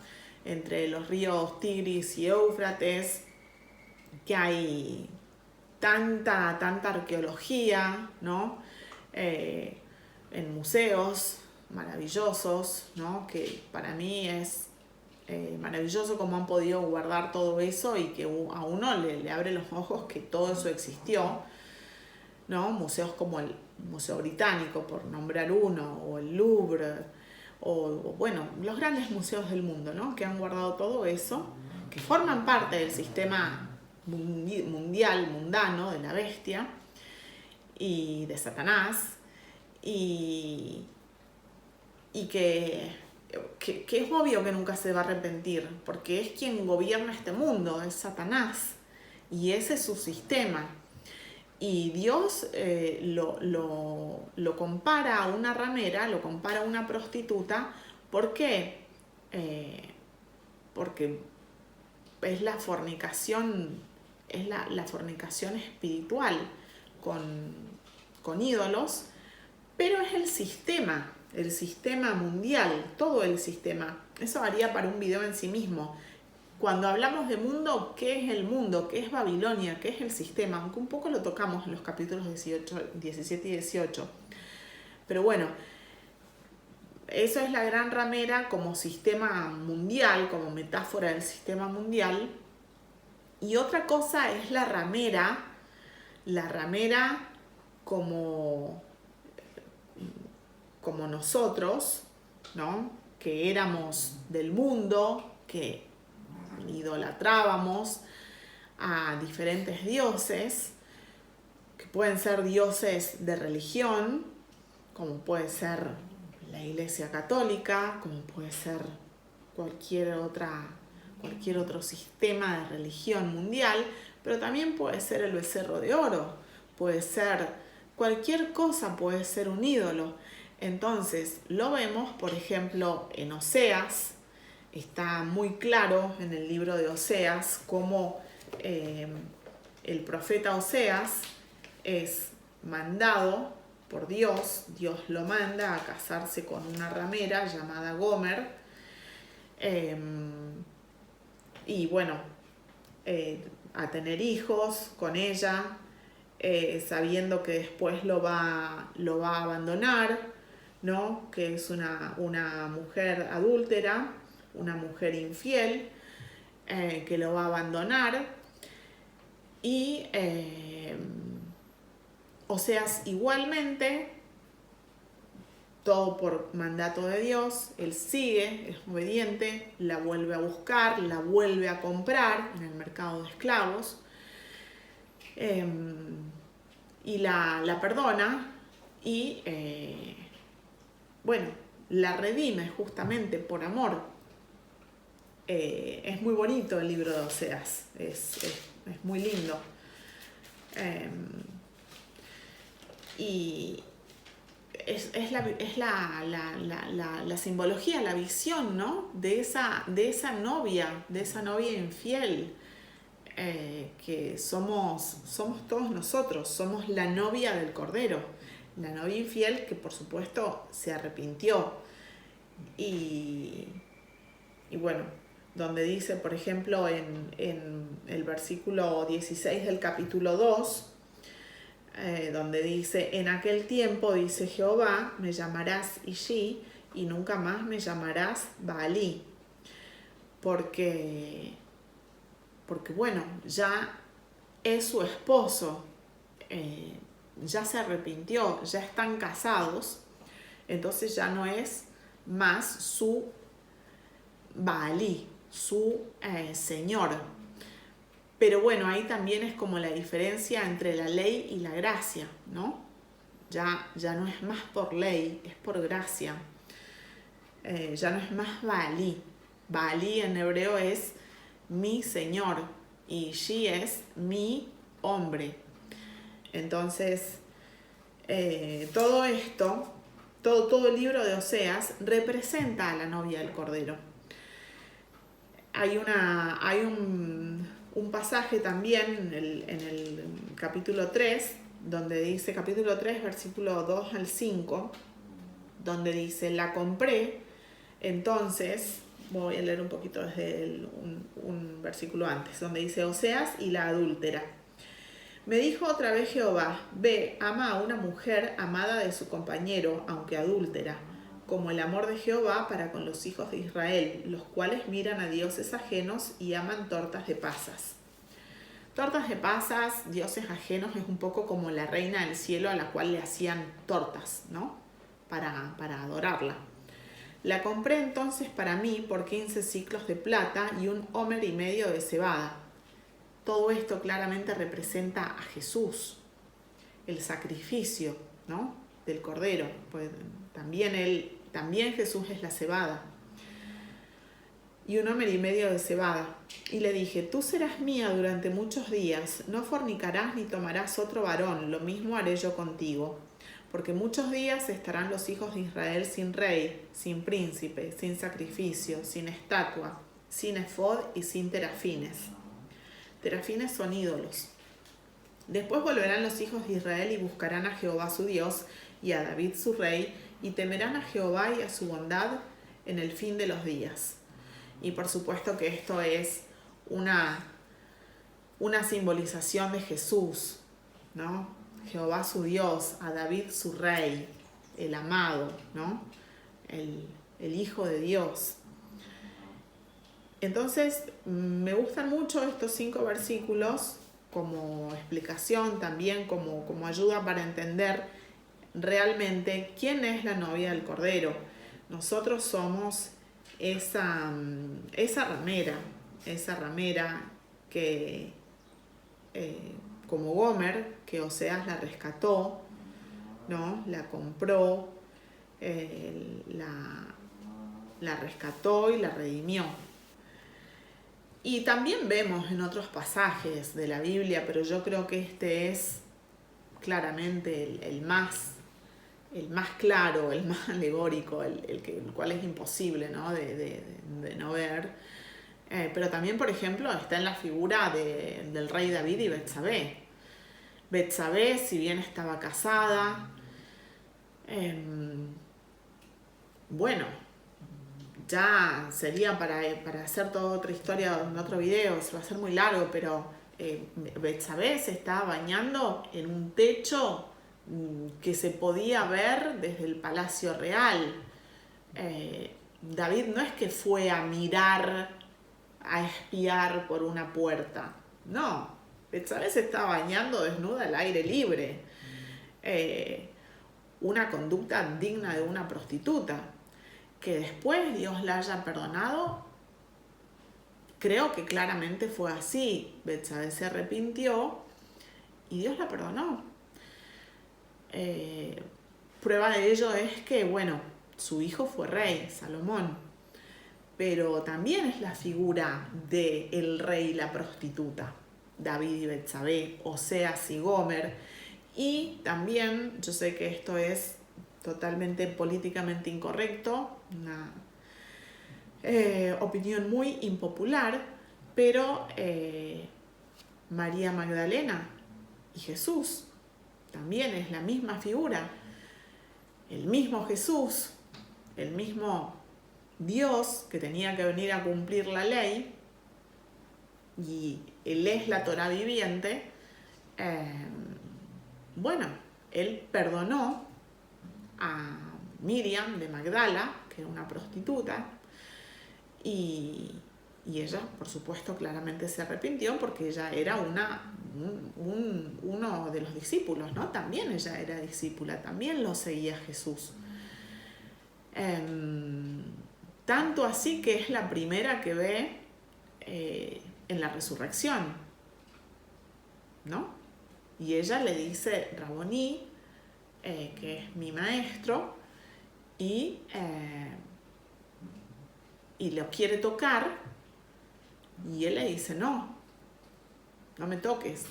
entre los ríos Tigris y Éufrates, que hay tanta arqueología, ¿no? en museos maravillosos, ¿no? Que para mí es maravilloso cómo han podido guardar todo eso y que a uno le abre los ojos que todo eso existió, ¿no? Museos como el Museo Británico, por nombrar uno, o el Louvre, o bueno, los grandes museos del mundo, ¿no? Que han guardado todo eso, que forman parte del sistema mundial, mundano, de la bestia y de Satanás, y que es obvio que nunca se va a arrepentir, porque es quien gobierna este mundo, es Satanás, y ese es su sistema. Y Dios lo compara a una ramera, lo compara a una prostituta. ¿Por qué? Porque es la fornicación, es la fornicación espiritual con ídolos, pero es el sistema mundial, todo el sistema. Eso haría para un video en sí mismo. Cuando hablamos de mundo, ¿qué es el mundo? ¿Qué es Babilonia? ¿Qué es el sistema? Aunque un poco lo tocamos en los capítulos 17 y 18. Pero bueno, eso es la gran ramera como sistema mundial, como metáfora del sistema mundial. Y otra cosa es la ramera como nosotros, ¿no? Que éramos del mundo, que idolatrábamos a diferentes dioses, que pueden ser dioses de religión, como puede ser la Iglesia Católica, como puede ser cualquier otro sistema de religión mundial, pero también puede ser el becerro de oro, puede ser cualquier cosa, puede ser un ídolo. Entonces lo vemos, por ejemplo, en Oseas. Está muy claro en el libro de Oseas cómo el profeta Oseas es mandado por Dios. Dios lo manda a casarse con una ramera llamada Gomer. Y bueno, a tener hijos con ella, sabiendo que después lo va a abandonar, ¿no? Que es una mujer adúltera, una mujer infiel, que lo va a abandonar. Y Oseas igualmente, todo por mandato de Dios, él sigue, es obediente, la vuelve a buscar, la vuelve a comprar en el mercado de esclavos, y la perdona y bueno, la redime justamente por amor. Es muy bonito el libro de Oseas, es muy lindo. Y es la simbología, la visión, ¿no? de esa novia infiel, que somos todos nosotros, somos la novia del Cordero, la novia infiel que por supuesto se arrepintió. Y bueno, donde dice, por ejemplo, en el versículo 16 del capítulo 2, donde dice: en aquel tiempo, dice Jehová, me llamarás Ishi y nunca más me llamarás Baalí, porque bueno, ya es su esposo, ya se arrepintió, ya están casados, entonces ya no es más su Baalí, su señor. Pero bueno, ahí también es como la diferencia entre la ley y la gracia, ¿no? Ya no es más por ley, es por gracia. Ya no es más Baalí. Baalí en hebreo es mi señor y Shi es mi hombre. Entonces, todo esto, todo el libro de Oseas representa a la novia del Cordero. Hay un pasaje también en el capítulo 3, donde dice, capítulo 3, versículo 2 al 5, donde dice: la compré, entonces, voy a leer un poquito desde un versículo antes, donde dice: Oseas y la adúltera. Me dijo otra vez Jehová, ve, ama a una mujer amada de su compañero, aunque adúltera, como el amor de Jehová para con los hijos de Israel, los cuales miran a dioses ajenos y aman tortas de pasas. Tortas de pasas, dioses ajenos, es un poco como la reina del cielo a la cual le hacían tortas, ¿no? Para adorarla. La compré entonces para mí por 15 siclos de plata y 1,5 de cebada. Todo esto claramente representa a Jesús, el sacrificio, ¿no?, del Cordero. Pues también Jesús es la cebada. Y 1,5 de cebada. Y le dije, tú serás mía durante muchos días, no fornicarás ni tomarás otro varón, lo mismo haré yo contigo. Porque muchos días estarán los hijos de Israel sin rey, sin príncipe, sin sacrificio, sin estatua, sin efod y sin terafines. Terafines son ídolos. Después volverán los hijos de Israel y buscarán a Jehová su Dios y a David su rey, y temerán a Jehová y a su bondad en el fin de los días. Y por supuesto que esto es una simbolización de Jesús, ¿no? Jehová su Dios, a David su rey, el amado, ¿no? El Hijo de Dios. Entonces, me gustan mucho estos 5 versículos como explicación, también como ayuda para entender realmente quién es la novia del Cordero. Nosotros somos esa ramera que, como Gomer, que Oseas la rescató, ¿no? La compró, la rescató y la redimió. Y también vemos en otros pasajes de la Biblia, pero yo creo que este es claramente el más claro, el más alegórico, el cual es imposible, ¿no?, de no ver. Pero también, por ejemplo, está en la figura del rey David y Betsabé. Betsabé, si bien estaba casada, bueno, ya sería para hacer toda otra historia en otro video, se va a hacer muy largo, pero Betsabé se estaba bañando en un techo que se podía ver desde el palacio real. David no es que fue a mirar, a espiar por una puerta, no, Betsabé se estaba bañando desnuda al aire libre, una conducta digna de una prostituta. Que después Dios la haya perdonado, creo que claramente fue así. Betsabé se arrepintió y Dios la perdonó. Prueba de ello es que, bueno, su hijo fue rey, Salomón, pero también es la figura del rey y la prostituta, David y Betsabé, Oseas y Gomer. Y también, yo sé que esto es totalmente políticamente incorrecto, una opinión muy impopular, pero María Magdalena y Jesús también es la misma figura, el mismo Jesús, el mismo Dios que tenía que venir a cumplir la ley, y Él es la Torá viviente. Bueno, Él perdonó a Miriam de Magdala, que era una prostituta, y ella, por supuesto, claramente se arrepintió porque ella era uno de los discípulos, ¿no? También ella era discípula, también lo seguía Jesús. Tanto así que es la primera que ve en la resurrección, ¿no? Y ella le dice Raboní, que es mi maestro, y lo quiere tocar, y él le dice, no me toques.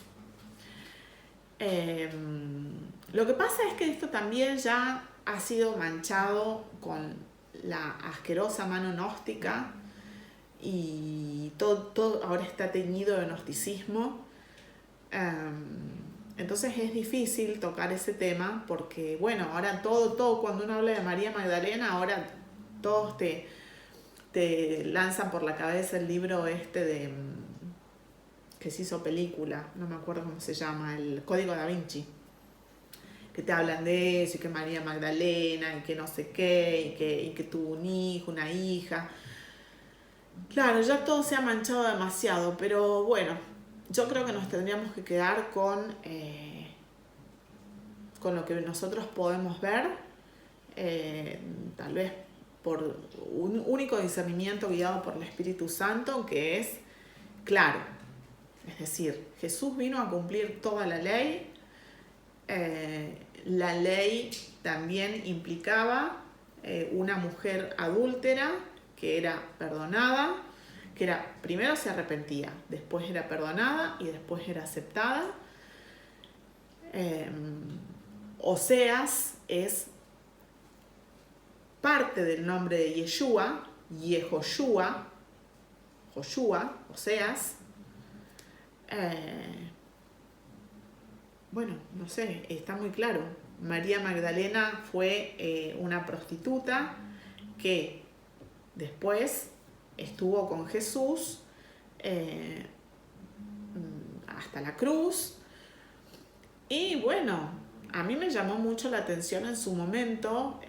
Lo que pasa es que esto también ya ha sido manchado con la asquerosa mano gnóstica, y todo ahora está teñido de gnosticismo. Entonces es difícil tocar ese tema porque, bueno, ahora todo cuando uno habla de María Magdalena, ahora todos te lanzan por la cabeza el libro que se hizo película, no me acuerdo cómo se llama, el Código Da Vinci, que te hablan de eso, y que María Magdalena, y que no sé qué, y que tuvo un hijo, una hija. Claro, ya todo se ha manchado demasiado, pero bueno, yo creo que nos tendríamos que quedar con lo que nosotros podemos ver, tal vez por un único discernimiento guiado por el Espíritu Santo, que es claro. Es decir, Jesús vino a cumplir toda la ley. La ley también implicaba una mujer adúltera que era perdonada, que era, primero se arrepentía, después era perdonada y después era aceptada. Oseas es parte del nombre de Yeshua, Yehoshua, Joshua, Oseas. Bueno, no sé, está muy claro. María Magdalena fue una prostituta que después estuvo con Jesús hasta la cruz. Y bueno, a mí me llamó mucho la atención en su momento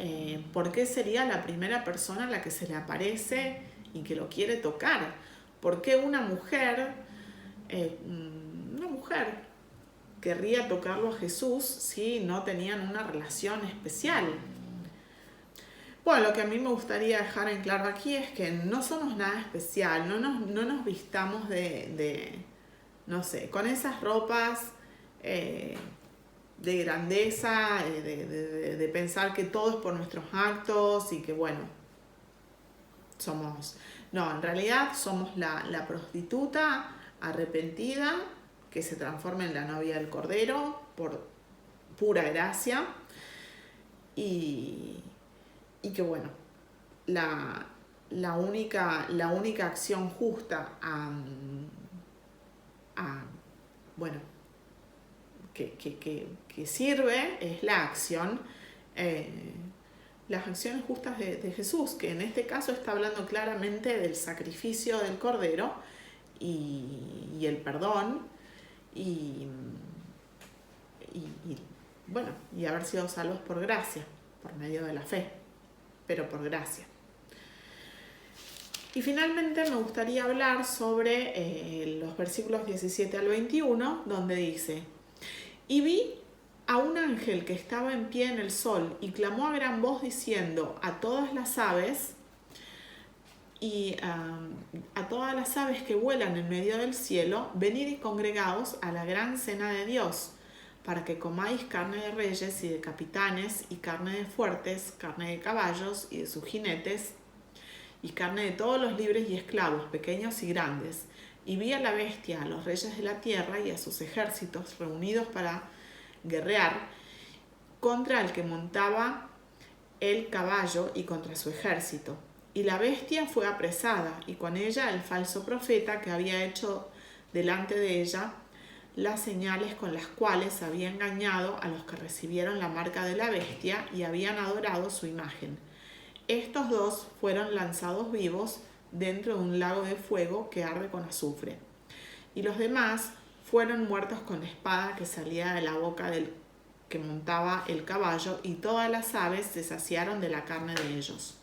por qué sería la primera persona a la que se le aparece y que lo quiere tocar. ¿Por qué una mujer querría tocarlo a Jesús si no tenían una relación especial? Bueno, lo que a mí me gustaría dejar en claro aquí es que no somos nada especial, no nos vistamos no sé, con esas ropas de grandeza, de pensar que todo es por nuestros actos y que bueno, somos... No, en realidad somos la prostituta arrepentida que se transforma en la novia del Cordero por pura gracia y que bueno, la única acción justa bueno, que sirve es la acción, las acciones justas de Jesús, que en este caso está hablando claramente del sacrificio del Cordero y el perdón y bueno, y haber sido salvos por gracia, por medio de la fe, pero por gracia. Y finalmente me gustaría hablar sobre los versículos 17 al 21, donde dice: y vi a un ángel que estaba en pie en el sol y clamó a gran voz diciendo a todas las aves que vuelan en medio del cielo: venid y congregaos a la gran cena de Dios, para que comáis carne de reyes y de capitanes, y carne de fuertes, carne de caballos y de sus jinetes, y carne de todos los libres y esclavos, pequeños y grandes. Y vi a la bestia, a los reyes de la tierra y a sus ejércitos reunidos para guerrear contra el que montaba el caballo y contra su ejército. Y la bestia fue apresada, y con ella el falso profeta que había hecho delante de ella las señales con las cuales había engañado a los que recibieron la marca de la bestia y habían adorado su imagen. Estos dos fueron lanzados vivos dentro de un lago de fuego que arde con azufre. Y los demás fueron muertos con la espada que salía de la boca del que montaba el caballo, y todas las aves se saciaron de la carne de ellos.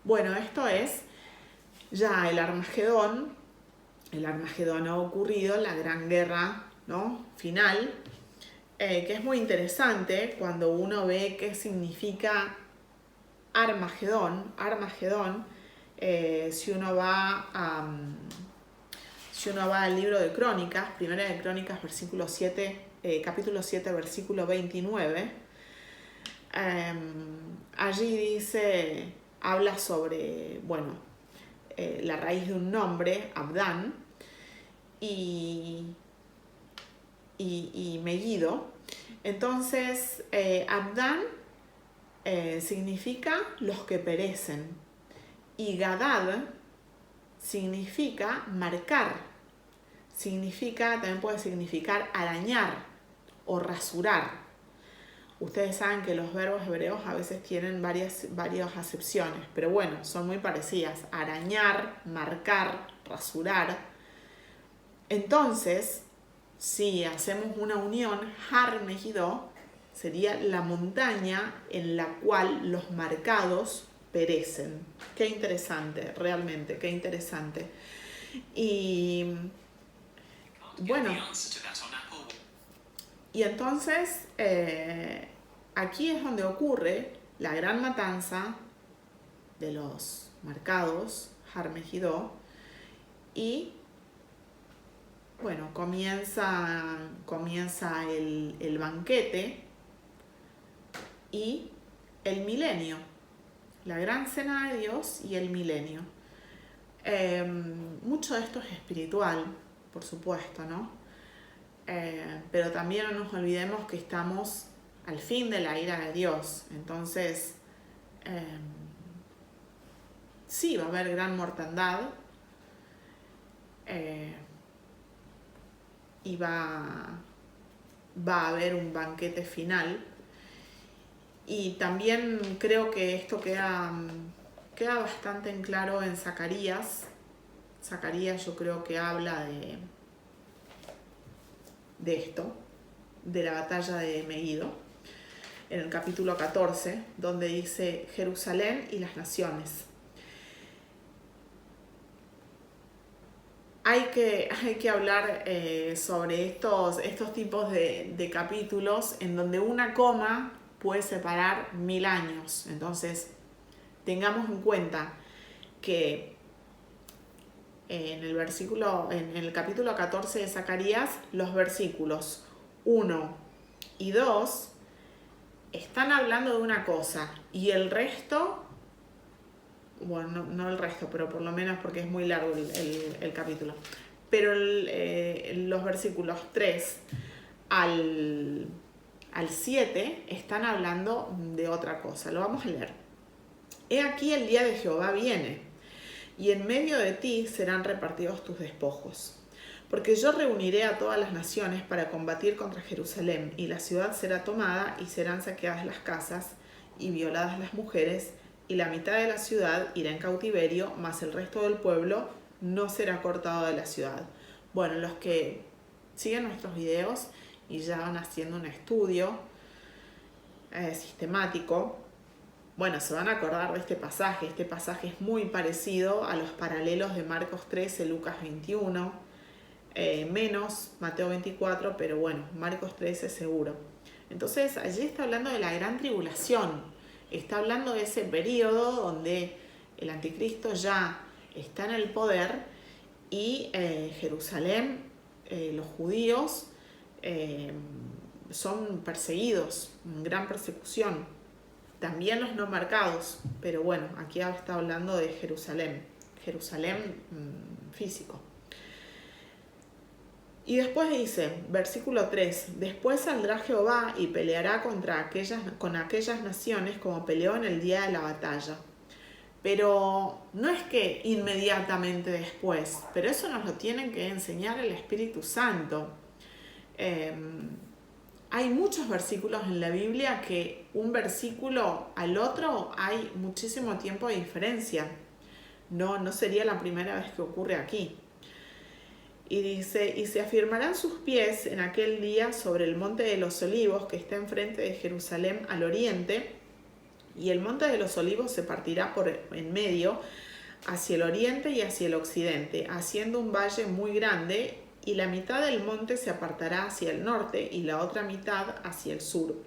Bueno, esto es ya el Armagedón. El Armagedón ha ocurrido, la gran guerra, ¿no?, final, que es muy interesante cuando uno ve qué significa Armagedón. Si uno va al libro de Crónicas, Primera de Crónicas, capítulo 7, versículo 29, allí habla sobre, bueno, la raíz de un nombre, Abdán, y Megiddo. Entonces, Abdán significa los que perecen, y Gadad significa marcar, también puede significar arañar o rasurar. Ustedes saben que los verbos hebreos a veces tienen varias acepciones, pero bueno, son muy parecidas: arañar, marcar, rasurar. Entonces, si hacemos una unión, Har Megiddo sería la montaña en la cual los marcados perecen. Qué interesante, realmente, qué interesante. Y bueno, y entonces aquí es donde ocurre la gran matanza de los marcados, Har Megiddo, y bueno, comienza el banquete y el milenio, la gran cena de Dios y el milenio. Mucho de esto es espiritual, por supuesto, ¿no? Pero también no nos olvidemos que estamos al fin de la ira de Dios. Entonces, sí, va a haber gran mortandad y va a haber un banquete final. Y también creo que esto queda bastante en claro en Zacarías. Zacarías yo creo que habla de esto, de la batalla de Megiddo, en el capítulo 14, donde dice Jerusalén y las naciones. Hay que hablar sobre estos tipos de capítulos en donde una coma puede separar 1000 años. Entonces, tengamos en cuenta que en el capítulo 14 de Zacarías, los versículos 1 y 2 están hablando de una cosa y el resto, bueno, no el resto, pero por lo menos porque es muy largo el capítulo, pero los versículos 3 al 7 están hablando de otra cosa. Lo vamos a leer. He aquí el día de Jehová viene, y en medio de ti serán repartidos tus despojos. Porque yo reuniré a todas las naciones para combatir contra Jerusalén, y la ciudad será tomada, y serán saqueadas las casas, y violadas las mujeres, y la mitad de la ciudad irá en cautiverio, mas el resto del pueblo no será cortado de la ciudad. Bueno, los que siguen nuestros videos y ya van haciendo un estudio sistemático, bueno, se van a acordar de este pasaje. Este pasaje es muy parecido a los paralelos de Marcos 13, Lucas 21, menos Mateo 24, pero bueno, Marcos 13 seguro. Entonces, allí está hablando de la gran tribulación, está hablando de ese periodo donde el anticristo ya está en el poder y Jerusalén, los judíos, son perseguidos, gran persecución. También los no marcados, pero bueno, aquí está hablando de Jerusalén físico. Y después dice, versículo 3, después saldrá Jehová y peleará con aquellas naciones como peleó en el día de la batalla. Pero no es que inmediatamente después, pero eso nos lo tiene que enseñar el Espíritu Santo. Hay muchos versículos en la Biblia que un versículo al otro hay muchísimo tiempo de diferencia. No sería la primera vez que ocurre aquí. Y dice, y se afirmarán sus pies en aquel día sobre el monte de los olivos que está enfrente de Jerusalén al oriente, y el monte de los olivos se partirá por en medio hacia el oriente y hacia el occidente, haciendo un valle muy grande, y la mitad del monte se apartará hacia el norte y la otra mitad hacia el sur.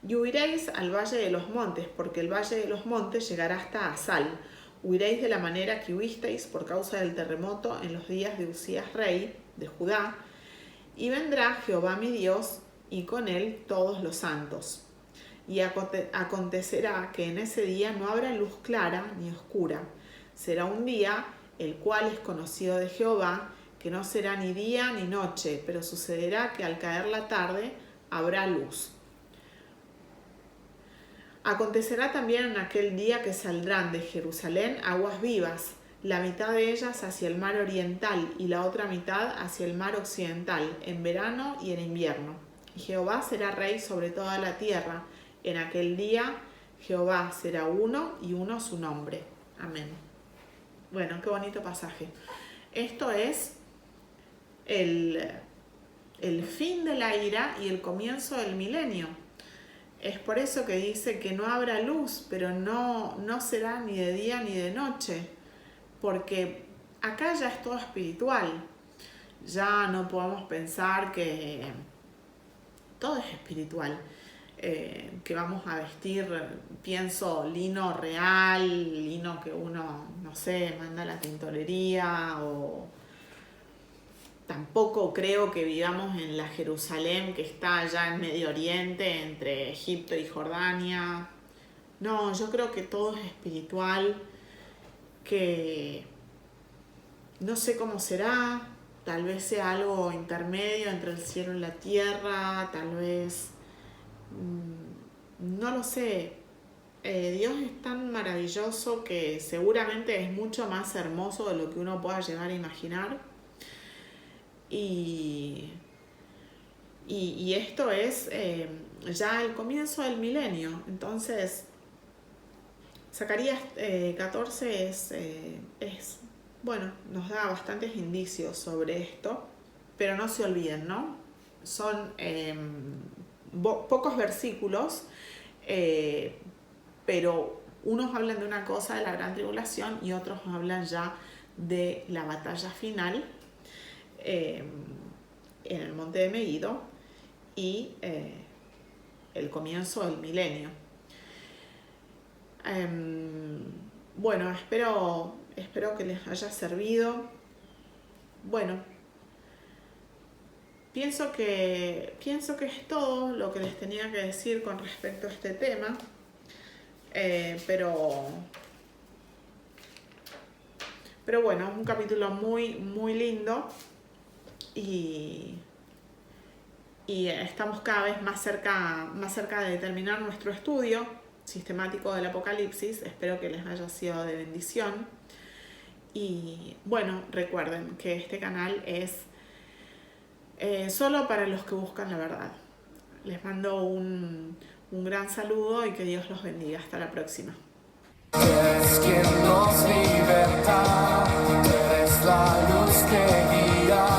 Y huiréis al valle de los montes, porque el valle de los montes llegará hasta Asal. Huiréis de la manera que huisteis por causa del terremoto en los días de Usías rey de Judá, y vendrá Jehová mi Dios, y con él todos los santos. Y acontecerá que en ese día no habrá luz clara ni oscura. Será un día el cual es conocido de Jehová, que no será ni día ni noche, pero sucederá que al caer la tarde habrá luz. Acontecerá también en aquel día que saldrán de Jerusalén aguas vivas, la mitad de ellas hacia el mar oriental y la otra mitad hacia el mar occidental, en verano y en invierno. Y Jehová será rey sobre toda la tierra. En aquel día Jehová será uno y uno su nombre. Amén. Bueno, qué bonito pasaje. Esto es el, el fin de la ira y el comienzo del milenio. Es por eso que dice que no habrá luz, pero no será ni de día ni de noche, porque acá ya es todo espiritual. Ya no podemos pensar que todo es espiritual, que vamos a vestir, pienso, lino real, lino que uno, no sé, manda a la tintorería, o tampoco creo que vivamos en la Jerusalén que está allá en Medio Oriente, entre Egipto y Jordania. No, yo creo que todo es espiritual, que no sé cómo será, tal vez sea algo intermedio entre el cielo y la tierra, tal vez, no lo sé. Dios es tan maravilloso que seguramente es mucho más hermoso de lo que uno pueda llegar a imaginar. Y esto es ya el comienzo del milenio. Entonces, Zacarías 14 es, bueno, nos da bastantes indicios sobre esto, pero no se olviden, ¿no? Son pocos versículos, pero unos hablan de una cosa, de la gran tribulación, y otros hablan ya de la batalla final en el monte de Megiddo y el comienzo del milenio. Bueno, espero que les haya servido. Bueno, pienso que es todo lo que les tenía que decir con respecto a este tema, pero bueno, es un capítulo muy, muy lindo, y estamos cada vez más cerca de terminar nuestro estudio sistemático del Apocalipsis. Espero que les haya sido de bendición. Y bueno, recuerden que este canal es solo para los que buscan la verdad. Les mando un gran saludo y que Dios los bendiga. Hasta la próxima. Eres quien nos liberta, eres la luz que guía.